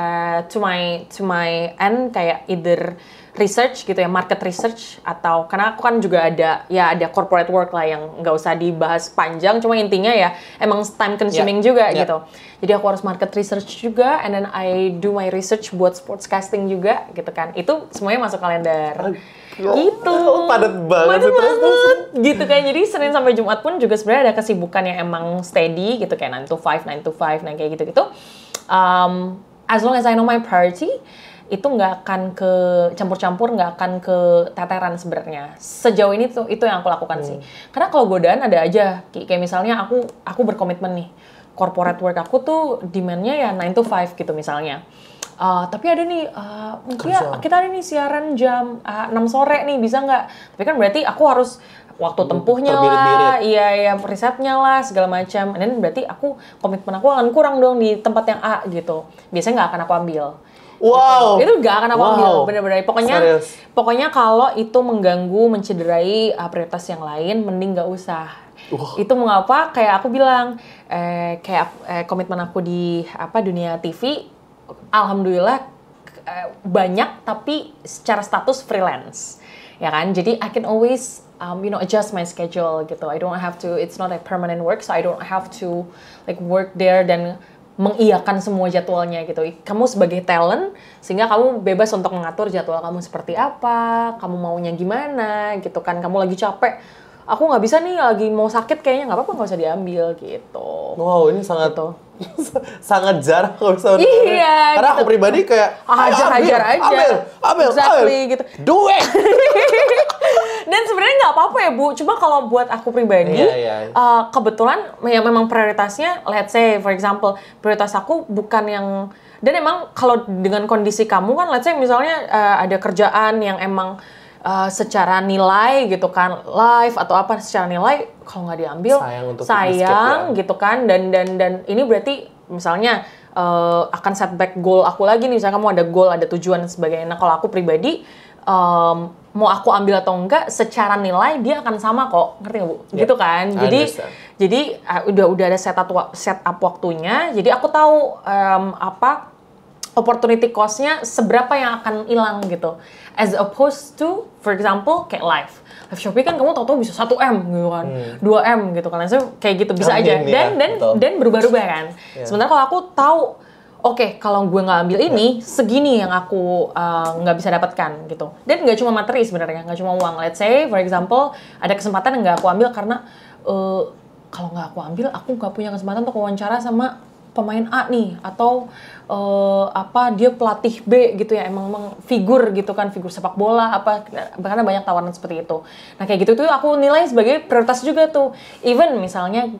to my end kayak either research gitu ya, market research, atau karena aku kan juga ada corporate work lah yang nggak usah dibahas panjang, cuma intinya ya emang time consuming juga gitu. Jadi aku harus market research juga, and then I do my research buat sportscasting juga gitu kan. Itu semuanya masuk kalender. Gitu.
Padat banget
gitu kan. Jadi Senin sampai Jumat pun juga sebenarnya ada kesibukan yang emang steady gitu, kayak 9 to 5, nah kayak gitu-gitu. As long as I know my priority, itu nggak akan ke campur-campur, nggak akan ke teteran sebenarnya. Sejauh ini tuh itu yang aku lakukan sih. Karena kalau godaan ada aja. Kayak misalnya aku berkomitmen nih, corporate work aku tuh demand-nya ya 9 to 5 gitu misalnya. Tapi ada nih, kita ada nih siaran jam 6 sore nih, bisa nggak? Tapi kan berarti aku harus waktu tempuhnya lah, risetnya lah, segala macam. Dan berarti komitmen aku akan kurang dong di tempat yang A gitu. Biasanya nggak akan aku ambil.
Wow.
Itu nggak akan aku ambil, bener-bener. Pokoknya kalau itu mengganggu, mencederai prioritas yang lain, mending nggak usah. Itu mengapa kayak aku bilang, komitmen aku di dunia TV, alhamdulillah banyak, tapi secara status freelance, ya kan. Jadi I can always adjust my schedule gitu. I don't have to, it's not a permanent work, so I don't have to like work there dan mengiyakan semua jadwalnya gitu. Kamu sebagai talent, sehingga kamu bebas untuk mengatur jadwal kamu seperti apa, kamu maunya gimana gitu kan. Kamu lagi capek, aku nggak bisa nih, lagi mau sakit kayaknya, nggak apa-apa, nggak usah diambil gitu.
Wow, ini sangat
gitu.
sangat jarang kalau misalnya.
Iya.
Karena gitu. Aku pribadi kayak
hajar aja.
Ambil,
gitu.
Do it.
Dan sebenarnya nggak apa-apa ya Bu. Cuma kalau buat aku pribadi, kebetulan ya memang prioritasnya, let's say for example, prioritas aku bukan yang, dan emang kalau dengan kondisi kamu kan, let's say misalnya ada kerjaan yang emang secara nilai gitu kan, live atau apa secara nilai, kalau nggak diambil sayang gitu kan, dan ini berarti misalnya akan setback goal aku lagi nih. Misalnya kamu ada goal, ada tujuan dan sebagainya. Nah kalau aku pribadi, mau aku ambil atau enggak, secara nilai dia akan sama kok, ngerti nggak Bu? Gitu kan. Jadi udah ada set up waktunya. Jadi aku tahu opportunity cost-nya seberapa yang akan hilang gitu. As opposed to, for example, kayak live Shopee kan kamu tau-tau bisa 1M gitu kan, 2M gitu kan, kayak gitu bisa aja. Dan berubah-ubah kan. Sementara kalau aku tahu, oke, kalau gue nggak ambil ini, segini yang aku nggak bisa dapatkan gitu. Dan nggak cuma materi sebenarnya, nggak cuma uang. Let's say, for example, ada kesempatan yang nggak aku ambil karena kalau nggak aku ambil, aku nggak punya kesempatan untuk wawancara sama pemain A nih, atau dia pelatih B gitu ya, emang figur gitu kan, figur sepak bola karena banyak tawaran seperti itu. Nah kayak gitu tuh aku nilai sebagai prioritas juga tuh. Even misalnya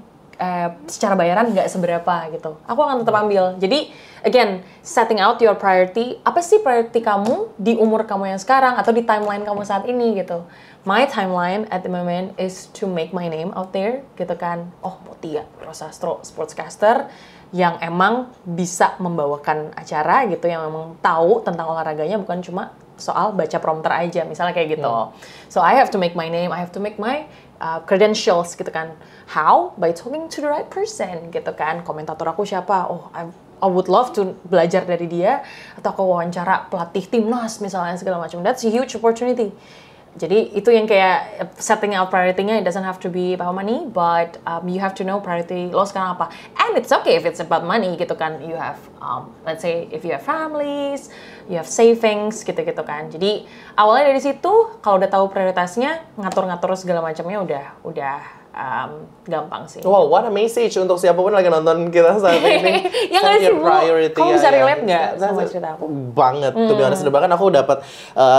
secara bayaran nggak seberapa gitu, aku akan tetap ambil. Jadi again, setting out your priority. Apa sih priority kamu di umur kamu yang sekarang atau di timeline kamu saat ini gitu. My timeline at the moment is to make my name out there gitu kan. Oh, Tia Rosastro, sportscaster yang emang bisa membawakan acara gitu, yang memang tahu tentang olahraganya, bukan cuma soal baca prompter aja, misalnya kayak gitu. So I have to make my name, I have to make my credentials gitu kan. How? By talking to the right person gitu kan. Komentator aku siapa? Oh, I would love to belajar dari dia, atau aku wawancara pelatih timnas misalnya segala macam. That's a huge opportunity. Jadi itu yang kayak setting out priority-nya, it doesn't have to be about money, but you have to know priority lo sekarang apa. And it's okay if it's about money gitu kan. You have, let's say if you have families, you have savings gitu-gitu kan. Jadi awalnya dari situ, kalau udah tahu prioritasnya, ngatur-ngatur segala macamnya udah gampang sih.
Wow, what a message untuk siapapun lagi nonton kita saat ini.
Ya nggak sih, Bu? Kamu bisa relate nggak sama cerita aku?
Banget, to be honest. Bahkan aku dapat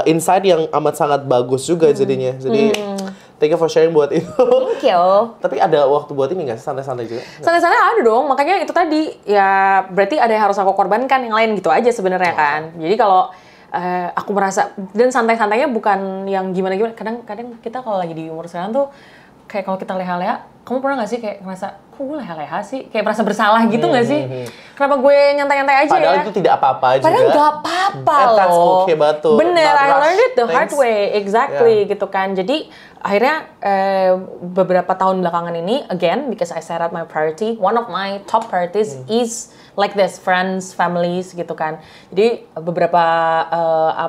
insight yang amat sangat bagus juga jadinya. Jadi, thank you for sharing buat itu.
Thank you.
Tapi ada waktu buat ini nggak sih? Santai-santai juga?
Santai-santai ada dong. Makanya itu tadi, ya berarti ada yang harus aku korbankan, yang lain gitu aja sebenarnya kan. Jadi kalau aku merasa, dan santai-santainya bukan yang gimana-gimana. Kadang kita kalau lagi di umur sekarang tuh, kayak kalau kita leha-leha, kamu pernah nggak sih kayak ngerasa, kok gue leha-leha sih? Kayak merasa bersalah gitu nggak sih? Kenapa gue nyantai-nyantai aja
Padahal
ya?
itu tidak apa-apa juga.
Padahal nggak apa-apa loh.
That's okay batu.
Bener, I learned it the hard way, exactly gitu kan. Jadi akhirnya beberapa tahun belakangan ini, again, because I set up my priority, one of my top priorities is like this, friends, families gitu kan. Jadi beberapa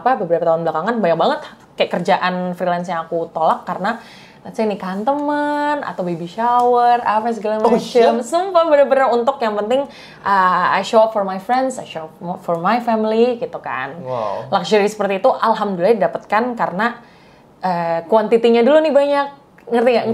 tahun belakangan banyak banget kayak kerjaan freelance yang aku tolak karena let's say nikahan teman atau baby shower, apa segala macam. Sumpah bener-bener untuk yang penting I show up for my friends, I show up for my family gitu kan.
Wow.
Luxury seperti itu alhamdulillah didapatkan karena kuantitinya dulu nih banyak. Ngerti nggak?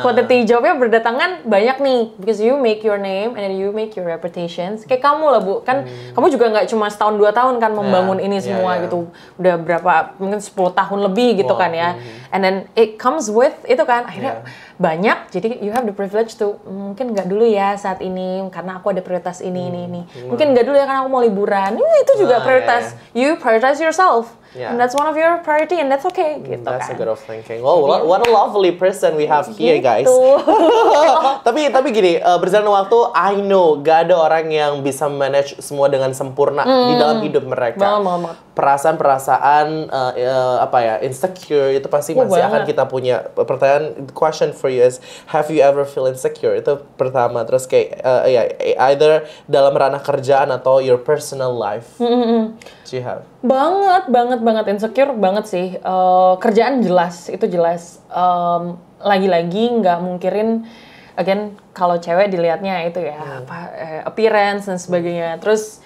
Quantity jobnya berdatangan banyak nih, because you make your name and then you make your reputations. Kayak kamu lah Bu, kan kamu juga nggak cuma setahun 2 tahun kan membangun ini semua gitu. Udah berapa, mungkin 10 tahun lebih gitu kan ya. And then it comes with itu kan, akhirnya banyak, jadi you have the privilege to mungkin nggak dulu ya saat ini karena aku ada prioritas ini. Mungkin nggak dulu ya karena aku mau liburan. Itu juga prioritas. You prioritize yourself. And that's one of your priority and that's okay gitu
that's
kan.
a good of thinking. Oh, what a lovely person we have here, guys. tapi gini, berjalan waktu, I know gak ada orang yang bisa manage semua dengan sempurna di dalam hidup mereka. Perasaan-perasaan insecure itu pasti masih akan kita punya. Pertanyaan, question for you is, have you ever feel insecure? Itu pertama. Terus kayak either dalam ranah kerjaan atau your personal life. Do you have?
Banget insecure banget sih. Kerjaan jelas, itu jelas. Lagi-lagi nggak mungkirin, again kalau cewek dilihatnya itu ya appearance dan sebagainya. Terus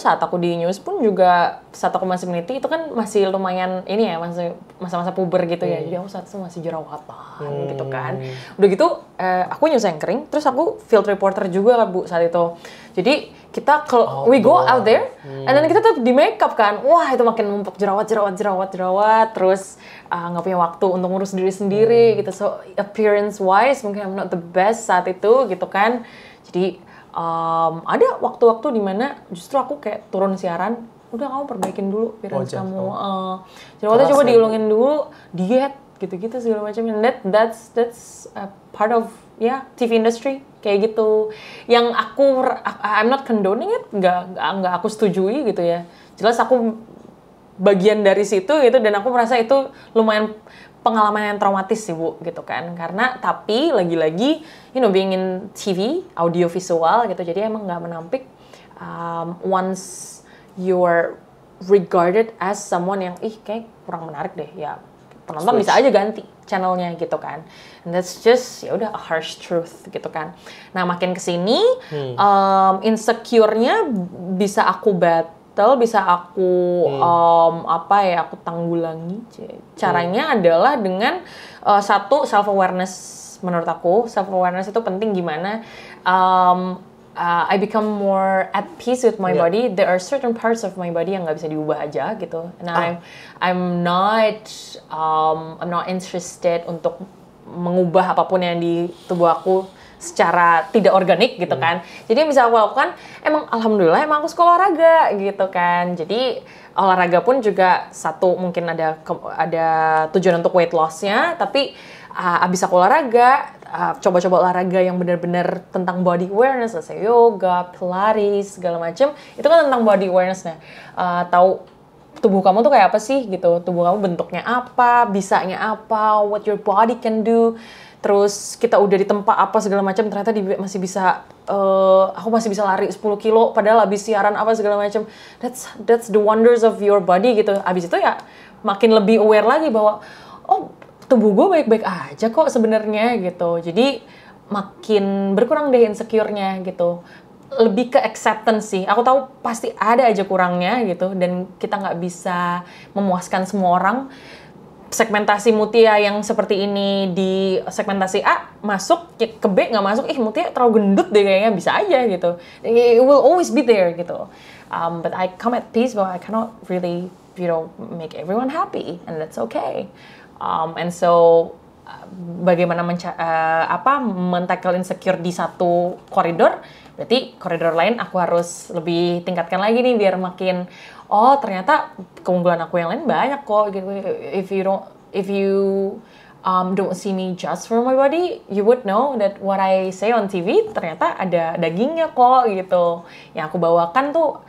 saat aku di news pun juga, saat aku masih meneliti itu kan masih lumayan ini ya, masih masa-masa puber gitu ya. Jadi aku saat itu masih jerawatan gitu kan. Udah gitu aku news anchoring, terus aku field reporter juga kan Bu saat itu. Jadi kita we go out there and then kita tetap di makeup kan. Wah, itu makin numpuk jerawat. Terus nggak punya waktu untuk ngurus diri sendiri gitu. So appearance wise mungkin I'm not the best saat itu gitu kan. Jadi ada waktu-waktu dimana justru aku kayak turun siaran, udah kamu perbaikin dulu appearance kamu. Jerawatnya coba diulangin dulu, diet gitu-gitu segala macam. And that's a part of TV industry kayak gitu. Yang I'm not condoning it, nggak aku setujui gitu ya. Jelas aku bagian dari situ gitu, dan aku merasa itu lumayan pengalaman yang traumatis sih Bu gitu kan. Karena tapi lagi-lagi being in TV, audio visual gitu, jadi emang nggak menampik once you're regarded as someone yang kayak kurang menarik deh, ya penonton bisa aja ganti channelnya gitu kan. And that's just ya udah a harsh truth gitu kan. Nah makin kesini insecure-nya bisa aku battle, bisa aku aku tanggulangi. Caranya adalah dengan satu, self awareness. Menurut aku self awareness itu penting. Gimana I become more at peace with my body. There are certain parts of my body yang nggak bisa diubah aja gitu. And I'm not interested untuk mengubah apapun yang di tubuh aku secara tidak organik gitu kan. Jadi yang bisa aku lakukan, emang alhamdulillah emang aku suka olahraga gitu kan. Jadi olahraga pun juga satu mungkin ada tujuan untuk weight loss-nya, tapi abis aku olahraga, coba-coba olahraga yang benar-benar tentang body awareness, let's say yoga, pilates, segala macam, itu kan tentang body awareness-nya. Tahu tubuh kamu tuh kayak apa sih gitu, tubuh kamu bentuknya apa, bisanya apa, what your body can do. Terus kita udah di tempat apa segala macam, ternyata masih bisa, aku masih bisa lari 10 kilo, padahal abis siaran apa segala macam. That's the wonders of your body gitu. Abis itu ya makin lebih aware lagi bahwa tubuh gue baik-baik aja kok sebenarnya gitu. Jadi makin berkurang deh insecure-nya gitu. Lebih ke acceptance sih. Aku tahu pasti ada aja kurangnya gitu. Dan kita nggak bisa memuaskan semua orang. Segmentasi Mutia yang seperti ini di segmentasi A masuk, ke B nggak masuk. Mutia terlalu gendut deh kayaknya, bisa aja gitu. It will always be there gitu. But I come at peace bahwa I cannot really, make everyone happy. And that's okay. And so bagaimana men-tackle insecure di satu koridor, berarti koridor lain aku harus lebih tingkatkan lagi nih biar makin ternyata keunggulan aku yang lain banyak kok gitu. If you don't see me just for my body, you would know that what I say on TV ternyata ada dagingnya kok gitu. Yang aku bawakan tuh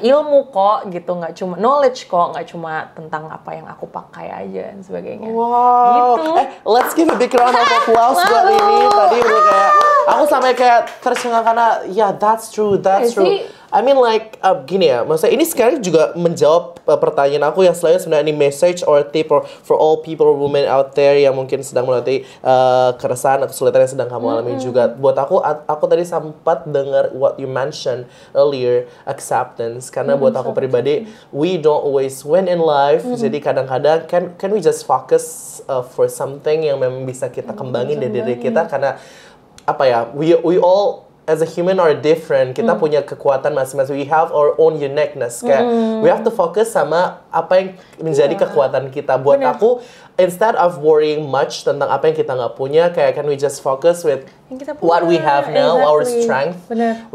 ilmu kok gitu, nggak cuma knowledge kok, nggak cuma tentang apa yang aku pakai aja dan sebagainya.
Wow.
Gitu.
Let's give a big round of applause buat ini. Tadi udah kayak aku sampai kayak tercengang karena that's true. I mean like gini ya, maksudnya ini sekarang juga menjawab pertanyaan aku yang selain sebenarnya ini message or tip for all people or women out there yang mungkin sedang melalui keresahan atau kesulitan yang sedang kamu alami juga. Buat aku tadi sempat dengar what you mentioned earlier, acceptance. Karena buat aku pribadi, we don't always win in life. Jadi kadang-kadang can we just focus for something yang memang bisa kita kembangin dari diri kita, karena we all as a human are different. Kita punya kekuatan masing-masing. We have our own uniqueness. Kayak we have to focus sama apa yang menjadi kekuatan kita. Buat aku, instead of worrying much tentang apa yang kita nggak punya, kayak can we just focus with what we have now, our strength.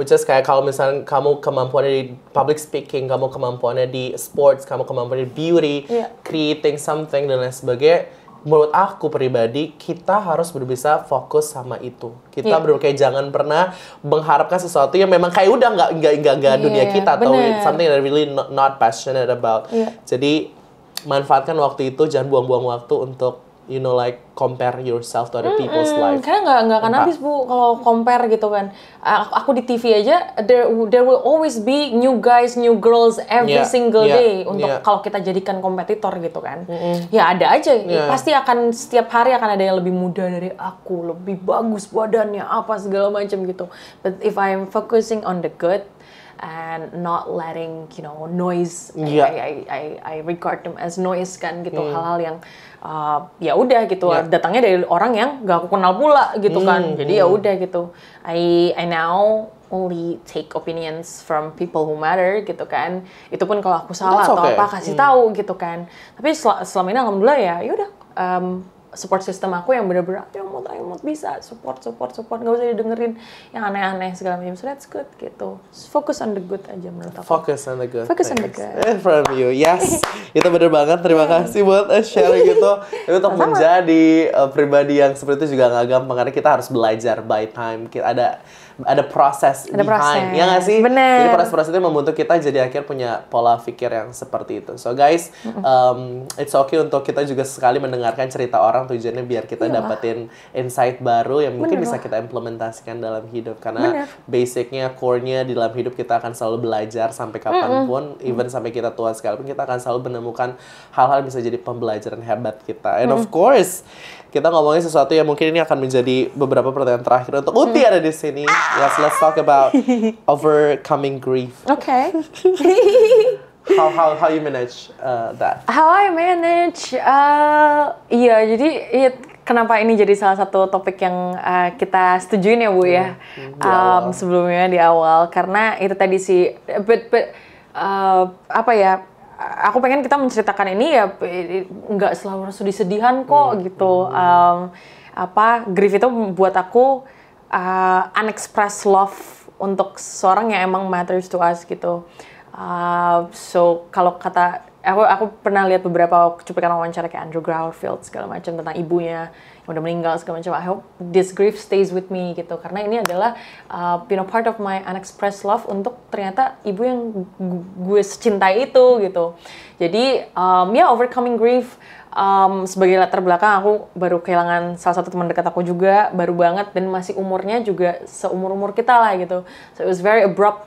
Which is kayak kalau misalnya kamu kemampuannya di public speaking, kamu kemampuannya di sports, kamu kemampuannya di beauty, creating something dan lain sebagainya. Menurut aku pribadi, kita harus bisa fokus sama itu. Kita kayak jangan pernah mengharapkan sesuatu yang memang kayak udah nggak dunia kita atau something that really not passionate about. Jadi manfaatkan waktu itu, jangan buang-buang waktu untuk compare yourself to other people's life.
Karena nggak akan habis Bu kalau compare gitu kan. Aku di TV aja, there will always be new guys, new girls every single day untuk kalau kita jadikan kompetitor gitu kan. Ya ada aja, pasti akan setiap hari akan ada yang lebih muda dari aku, lebih bagus badannya, apa segala macam gitu. But if I'm focusing on the good and not letting noise, I regard them as noise kan gitu, hal-hal yang ya udah gitu, datangnya dari orang yang gak aku kenal pula gitu kan. Jadi ya udah gitu, I now only take opinions from people who matter gitu kan. Itu pun kalau aku salah atau apa kasih tahu gitu kan. Tapi selama ini alhamdulillah ya udah, support system aku yang bener-bener ayo mau bisa support nggak usah didengerin yang aneh-aneh segala macam. So that's good gitu. Focus on the good aja menurut aku.
Focus on the good. From you, yes. Itu bener banget. Terima kasih buat sharing gitu. Itu untuk menjadi pribadi yang seperti itu juga nggak gampang, karena kita harus belajar by time. Ada proses behind, ya nggak sih?
Bener.
Jadi proses-proses itu membentuk kita jadi akhir punya pola pikir yang seperti itu. So guys, it's okay untuk kita juga sekali mendengarkan cerita orang, tujuannya biar kita dapetin insight baru yang mungkin bisa kita implementasikan dalam hidup. Karena basicnya, core-nya di dalam hidup kita akan selalu belajar sampai kapanpun, even sampai kita tua sekalipun kita akan selalu menemukan hal-hal yang bisa jadi pembelajaran hebat kita. And of course, kita ngomongin sesuatu yang mungkin ini akan menjadi beberapa pertanyaan terakhir untuk Uti ada di sini. Yes, let's talk about overcoming grief.
Okay.
How you manage that?
How I manage, iya jadi kenapa ini jadi salah satu topik yang kita setujuin ya Bu ya, sebelumnya di awal, karena itu tadi sih, apa ya? Aku pengen kita menceritakan ini ya nggak selalu sedih-sedihan kok gitu. Grief itu buat aku unexpressed love untuk seseorang yang emang matters to us gitu. So kalau kata aku pernah lihat beberapa cuplikan wawancara kayak Andrew Garfield segala macam tentang ibunya yang udah meninggal segala macam. I hope this grief stays with me gitu, karena ini adalah part of my unexpressed love untuk ternyata ibu yang gue cintai itu gitu. Jadi overcoming grief, sebagai latar belakang aku baru kehilangan salah satu teman dekat aku juga, baru banget, dan masih umurnya juga seumur-umur kita lah gitu. So it was very abrupt,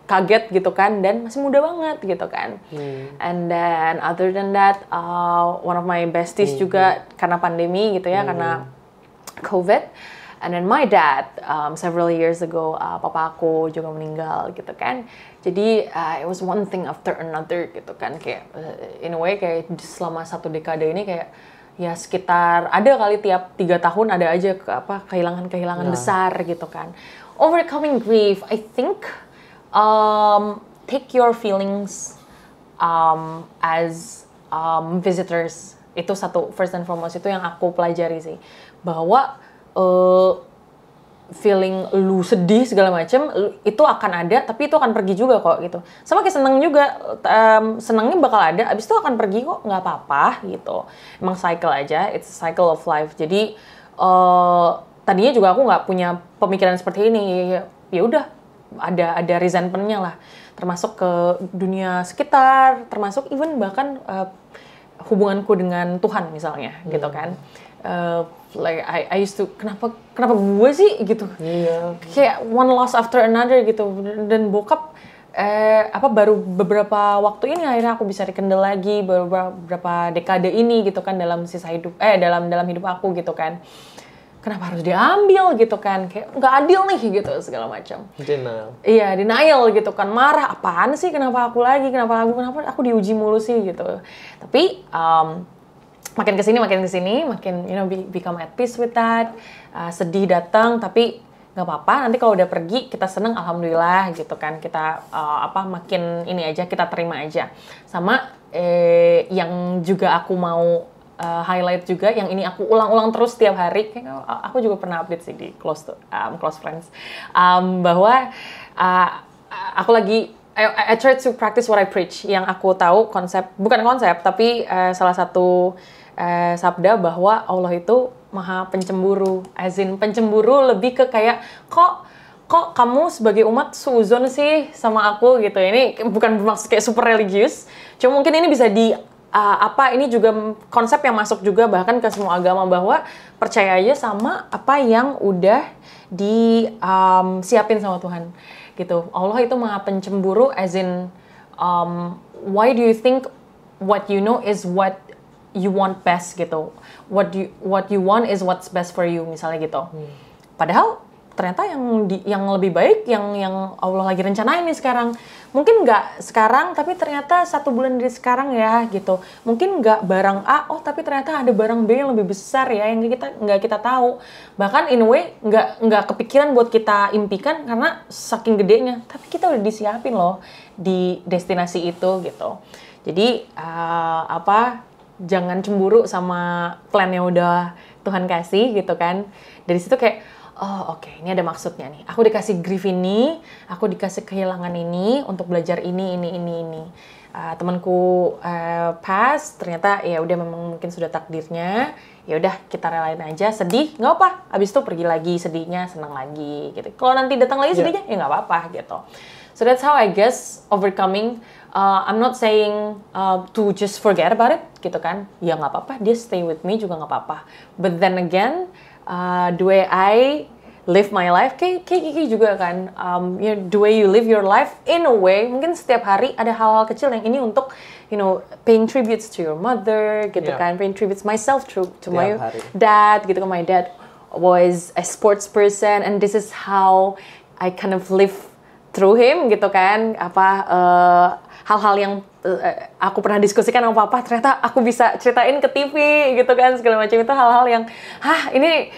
kaget gitu kan, dan masih muda banget gitu kan. And then other than that, one of my besties juga karena pandemi gitu ya, karena COVID. And then my dad, several years ago, papa aku juga meninggal gitu kan. Jadi it was one thing after another gitu kan, kayak in a way kayak selama 1 dekade ini kayak ya sekitar ada kali tiap 3 tahun ada aja kehilangan besar gitu kan. Overcoming grief, I think take your feelings as visitors. Itu satu, first and foremost, itu yang aku pelajari sih, bahwa feeling lu sedih segala macam itu akan ada, tapi itu akan pergi juga kok gitu. Sama kayak seneng juga, senengnya bakal ada, abis itu akan pergi kok, nggak apa-apa gitu. Emang cycle aja, it's a cycle of life. Jadi tadinya juga aku nggak punya pemikiran seperti ini. Ya udah, ada resentment-nya lah, termasuk ke dunia sekitar, termasuk even bahkan hubunganku dengan Tuhan misalnya gitu kan. Like I used to, kenapa gue sih gitu, kayak one loss after another gitu. Dan bokap baru beberapa waktu ini akhirnya aku bisa rekindle lagi, beberapa dekade ini gitu kan, dalam sisa hidup dalam hidup aku gitu kan. Kenapa harus diambil gitu kan, kayak nggak adil nih gitu segala macam.
Denial.
Iya, denial gitu kan, marah, apaan sih, kenapa aku kenapa aku diuji mulu sih gitu. Tapi makin kesini makin become at peace with that. Sedih datang, tapi nggak apa-apa, nanti kalau udah pergi kita seneng, alhamdulillah gitu kan. Kita makin ini aja, kita terima aja. Sama yang juga aku mau highlight juga, yang ini aku ulang-ulang terus setiap hari, kayaknya aku juga pernah update sih di close friends, bahwa aku lagi I try to practice what I preach. Yang aku tahu bukan konsep, tapi salah satu sabda bahwa Allah itu maha pencemburu, as in pencemburu lebih ke kayak kok kamu sebagai umat suuzon sih sama aku gitu. Ini bukan maksud kayak super religius, cuma mungkin ini bisa ini juga konsep yang masuk juga bahkan ke semua agama, bahwa percaya aja sama apa yang udah disiapin sama Tuhan gitu. Allah itu maha pencemburu, as in why do you think what you know is what you want best gitu, what you want is what's best for you misalnya gitu. Padahal ternyata yang lebih baik yang Allah lagi rencanain nih sekarang. Mungkin nggak sekarang, tapi ternyata 1 bulan dari sekarang ya gitu. Mungkin nggak barang A, tapi ternyata ada barang B yang lebih besar ya, yang nggak kita tahu. Bahkan in a way nggak kepikiran buat kita impikan karena saking gedenya. Tapi kita udah disiapin loh di destinasi itu gitu. Jadi jangan cemburu sama plan yang udah Tuhan kasih gitu kan. Dari situ kayak, oke, ini ada maksudnya nih. Aku dikasih grief ini, aku dikasih kehilangan ini untuk belajar ini. Temanku pas, ternyata ya udah memang mungkin sudah takdirnya. Ya udah kita relain aja, sedih nggak apa. Abis itu pergi lagi sedihnya, senang lagi gitu. Kalau nanti datang lagi sedihnya, ya nggak apa-apa gitu. So that's how I guess overcoming. I'm not saying to just forget about it gitu kan. Ya nggak apa-apa, dia stay with me juga nggak apa-apa. But then again, the way I live my life, kayak Kiki juga kan, the way you live your life in a way, mungkin setiap hari ada hal-hal kecil yang ini untuk, paying tributes to your mother, gitu kan, paying tributes myself to my dad, gitu kan, my dad was a sports person, and this is how I kind of live through him, gitu kan, hal-hal yang aku pernah diskusikan sama papa, ternyata aku bisa ceritain ke TV gitu kan, segala macam itu hal-hal yang ini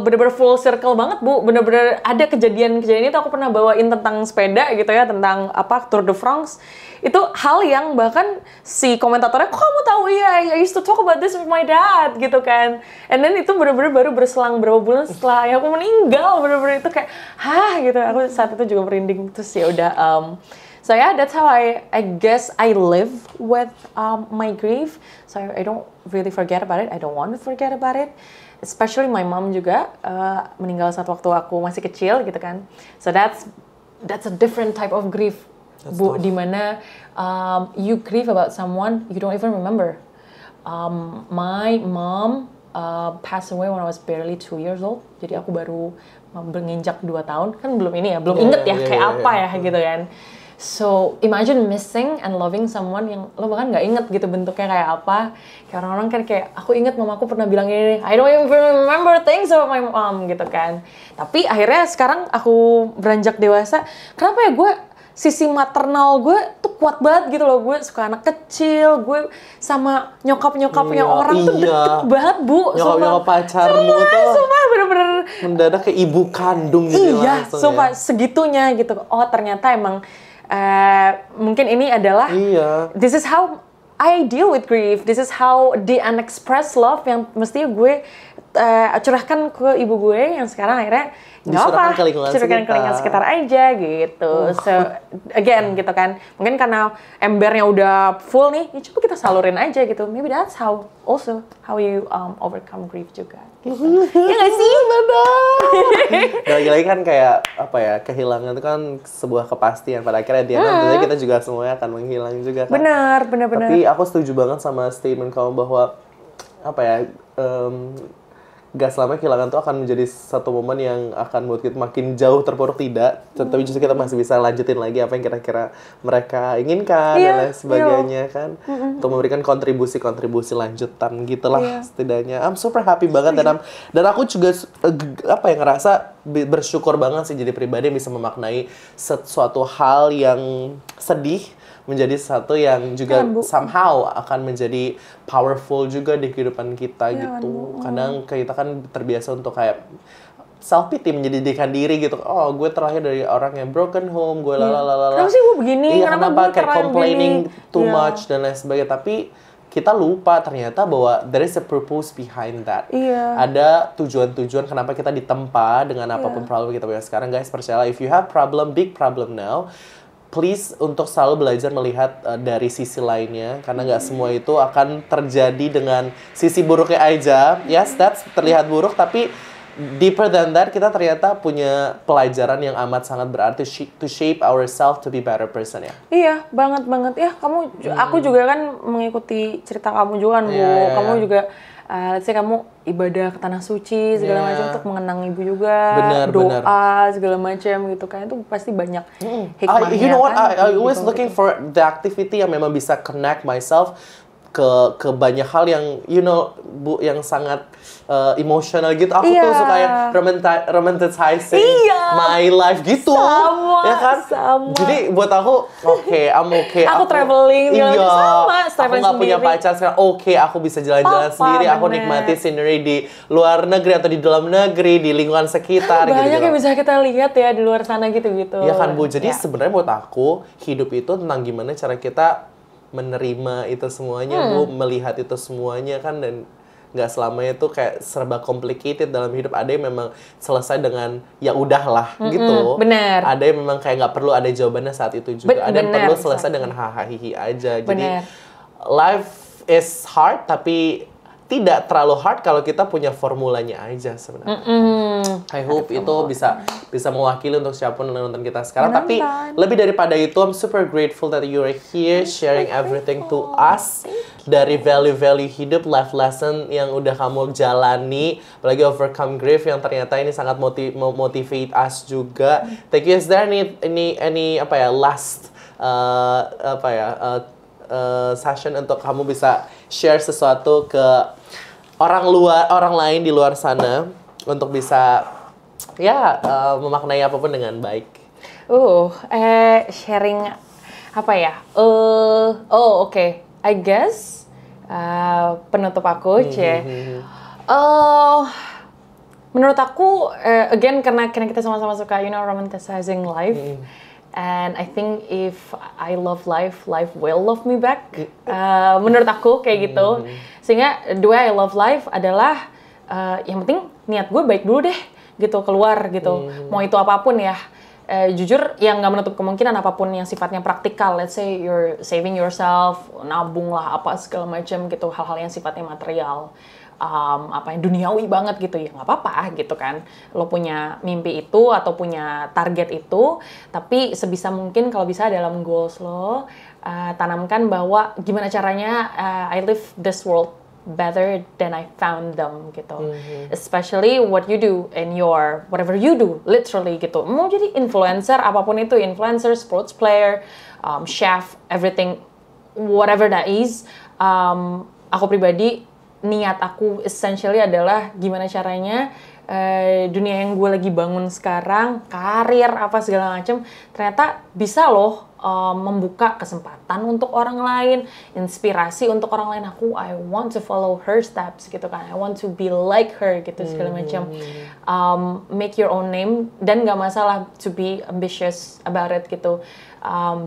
bener-bener full circle banget Bu, bener-bener ada kejadian-kejadian itu aku pernah bawain tentang sepeda gitu ya, tentang Tour de France, itu hal yang bahkan si komentatornya, kok kamu tahu ya, I used to talk about this with my dad gitu kan, and then itu bener-bener baru berselang berapa bulan setelah ayahku meninggal, bener-bener itu kayak gitu, aku saat itu juga merinding, terus ya udah. So yeah, that's how I guess I live with my grief. So I don't really forget about it. I don't want to forget about it. Especially my mom juga meninggal saat waktu aku masih kecil gitu kan. So that's a different type of grief, Bu. Dimana you grieve about someone you don't even remember. My mom passed away when I was barely 2 years old. Jadi aku baru menginjak 2 tahun. Kan belum ini ya, belum inget ya kayak apa ya gitu kan. So, imagine missing and loving someone yang lo bahkan nggak inget gitu bentuknya kayak apa. Kayak orang-orang kan kayak, aku inget mamaku pernah bilang ini, I don't even remember things about my mom gitu kan. Tapi akhirnya sekarang aku beranjak dewasa, kenapa ya gue, sisi maternal gue tuh kuat banget gitu loh. Gue suka anak kecil, gue sama nyokap-nyokapnya orang tuh deket banget Bu.
Nyokap-nyokap pacarmu tuh
sumpah bener-bener
mendadak ke ibu kandung gitu langsung
sumpah segitunya gitu. Oh ternyata emang mungkin ini adalah this is how I deal with grief, this is how the unexpressed love yang mestinya gue curahkan ke ibu gue yang sekarang akhirnya nggak apa, curahkan ke lingkungan sekitar aja gitu. So again gitu kan, mungkin karena embernya udah full nih, ya coba kita salurin aja gitu. Maybe that's how you overcome grief juga. Gitu. Ya nggak sih?
Lagi-lagi kan kayak kehilangan itu kan sebuah kepastian, pada akhirnya tentunya kita juga semuanya akan menghilang juga kan.
Benar.
Tapi aku setuju banget sama statement kamu bahwa gak selama kehilangan itu akan menjadi satu momen yang akan buat kita makin jauh terpuruk, tidak. Tapi justru kita masih bisa lanjutin lagi apa yang kira-kira mereka inginkan dan lain sebagainya kan. Untuk memberikan kontribusi lanjutan gitulah setidaknya. I'm super happy banget dan aku juga ngerasa bersyukur banget sih jadi pribadi yang bisa memaknai suatu hal yang sedih menjadi sesuatu yang juga somehow akan menjadi powerful juga di kehidupan kita gitu. Kadang kita kan terbiasa untuk kayak self pity, menyedihkan diri gitu. Oh, gue terlahir dari orang yang broken home, gue lalalala.
Kenapa sih gue begini?
Iya, kenapa kayak complaining too much dan lain sebagainya. Tapi kita lupa ternyata bahwa there is a purpose behind that. Ada tujuan-tujuan kenapa kita ditempa dengan apapun problem kita punya sekarang. Guys, percayalah, if you have big problem now, please untuk selalu belajar melihat dari sisi lainnya, karena nggak semua itu akan terjadi dengan sisi buruknya aja. Yes, that's terlihat buruk, tapi deeper than that, kita ternyata punya pelajaran yang amat sangat berarti to shape ourselves to be better person ya.
Iya, banget. Ya, aku juga kan mengikuti cerita kamu juga kan, Bu. Kamu juga let's say kamu ibadah ke tanah suci segala macam untuk mengenang ibu juga, doa segala macam gitu kan, itu pasti banyak hikmahnya.
You know what? I always looking for the activity yang memang bisa connect myself ke banyak hal yang Bu, yang sangat emotional gitu. Aku tuh suka yang romanticizing my life gitu. Ya kan? Jadi buat aku I'm okay.
Aku traveling sama,
aku nggak punya pacar sekarang. Aku bisa jalan-jalan sendiri. Aku nikmati scenery di luar negeri atau di dalam negeri, di lingkungan sekitar.
Banyak yang bisa kita lihat ya di luar sana gitu.
Ya kan Bu. Jadi sebenarnya buat aku hidup itu tentang gimana cara kita menerima itu semuanya, Bu, melihat itu semuanya kan, dan nggak selamanya tuh kayak serba complicated dalam hidup. Ada yang memang selesai dengan ya udahlah gitu.
Bener.
Ada yang memang kayak nggak perlu ada jawabannya saat itu juga. Ada yang perlu selesai dengan hahaha aja. Jadi life is hard, tapi tidak terlalu hard kalau kita punya formulanya aja sebenarnya. I hope itu bisa mewakili untuk siapapun yang nonton kita sekarang. Tapi lebih daripada itu, I'm super grateful that you are here sharing everything to us. Dari value-value hidup, life lesson yang udah kamu jalani, apalagi overcome grief yang ternyata ini sangat motivate us juga. Thank you. Is there any last session untuk kamu bisa share sesuatu ke orang lain di luar sana untuk bisa memaknai apapun dengan baik.
Sharing apa ya? Okay. I guess penutup aku menurut aku again karena kita sama-sama suka romanticizing life. And I think if I love life, life will love me back. Menurut aku kayak gitu. Sehingga the way I love life adalah yang penting niat gue baik dulu deh, gitu keluar gitu. Mau itu apapun ya. Jujur yang nggak menutup kemungkinan apapun yang sifatnya praktikal. Let's say you're saving yourself, nabung lah apa segala macam gitu. Hal-hal yang sifatnya material. Yang duniawi banget gitu ya nggak apa-apa gitu kan, lo punya mimpi itu atau punya target itu, tapi sebisa mungkin kalau bisa dalam goals lo tanamkan bahwa gimana caranya I live this world better than I found them gitu. Especially what you do in your whatever you do literally gitu, mau jadi influencer apapun itu, influencer, sports player, chef, everything whatever that is. Aku pribadi niat aku essentially adalah gimana caranya dunia yang gue lagi bangun sekarang, karir apa segala macam, ternyata bisa loh membuka kesempatan untuk orang lain, inspirasi untuk orang lain. I want to follow her steps gitu kan, I want to be like her gitu segala macam. Make your own name dan gak masalah to be ambitious about it gitu.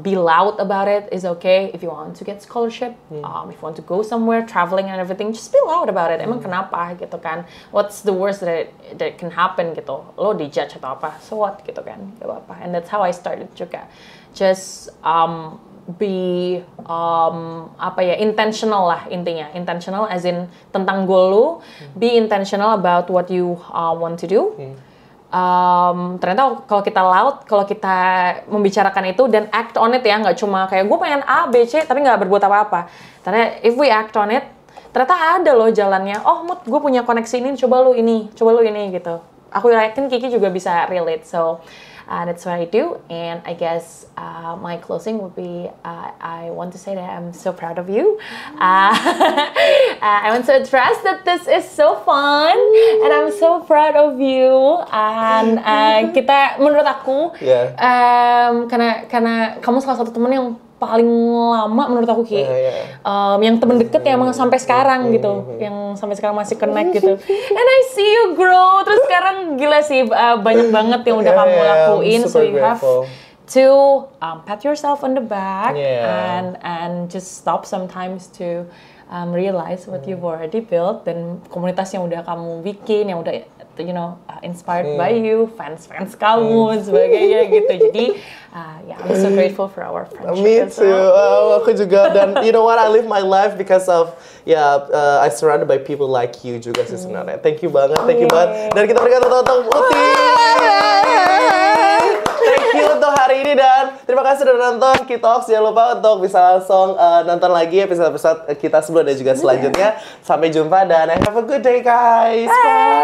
Be loud about it is okay. If you want to get scholarship, if you want to go somewhere, traveling and everything, just be loud about it. Emang kenapa gitu kan? What's the worst that can happen gitu? Lo dijudge atau apa? So what gitu kan? Gak apa-apa. And that's how I started juga. Just be intentional lah intinya. Intentional as in tentang goal lo. Be intentional about what you want to do. Ternyata kalau kita loud, kalau kita membicarakan itu dan act on it ya, nggak cuma kayak gue pengen A, B, C tapi nggak berbuat apa-apa. Ternyata if we act on it, ternyata ada loh jalannya. Oh Mut, gue punya koneksi ini, coba lu ini gitu. Aku yakin Kiki juga bisa relate. So that's what I do, and I guess my closing would be I want to say that I'm so proud of you. I want to express that this is so fun, and I'm so proud of you. And kita, menurut aku, karena kamu salah satu teman yang paling lama menurut aku Ki, yang temen deket yang emang sampai sekarang gitu, yang sampai sekarang masih connect gitu. And I see you grow, terus sekarang gila sih banyak banget yang udah kamu lakuin, so you have to pat yourself on the back and just stop sometimes to realize what you've already built, dan komunitas yang udah kamu bikin, yang udah inspired by you, fans kamu dan sebagainya gitu. Jadi I'm so grateful for our friendship.
Me too. Aku juga, dan you know what, I live my life because of I surrounded by people like you juga sih sebenarnya. Thank you banget. Dan kita berikan tepuk Uti. Thank you untuk hari ini, dan terima kasih sudah nonton K-Talks. Jangan lupa untuk bisa langsung nonton lagi episode-episode kita sebelum dan juga selanjutnya. Sampai jumpa dan have a good day guys. Bye.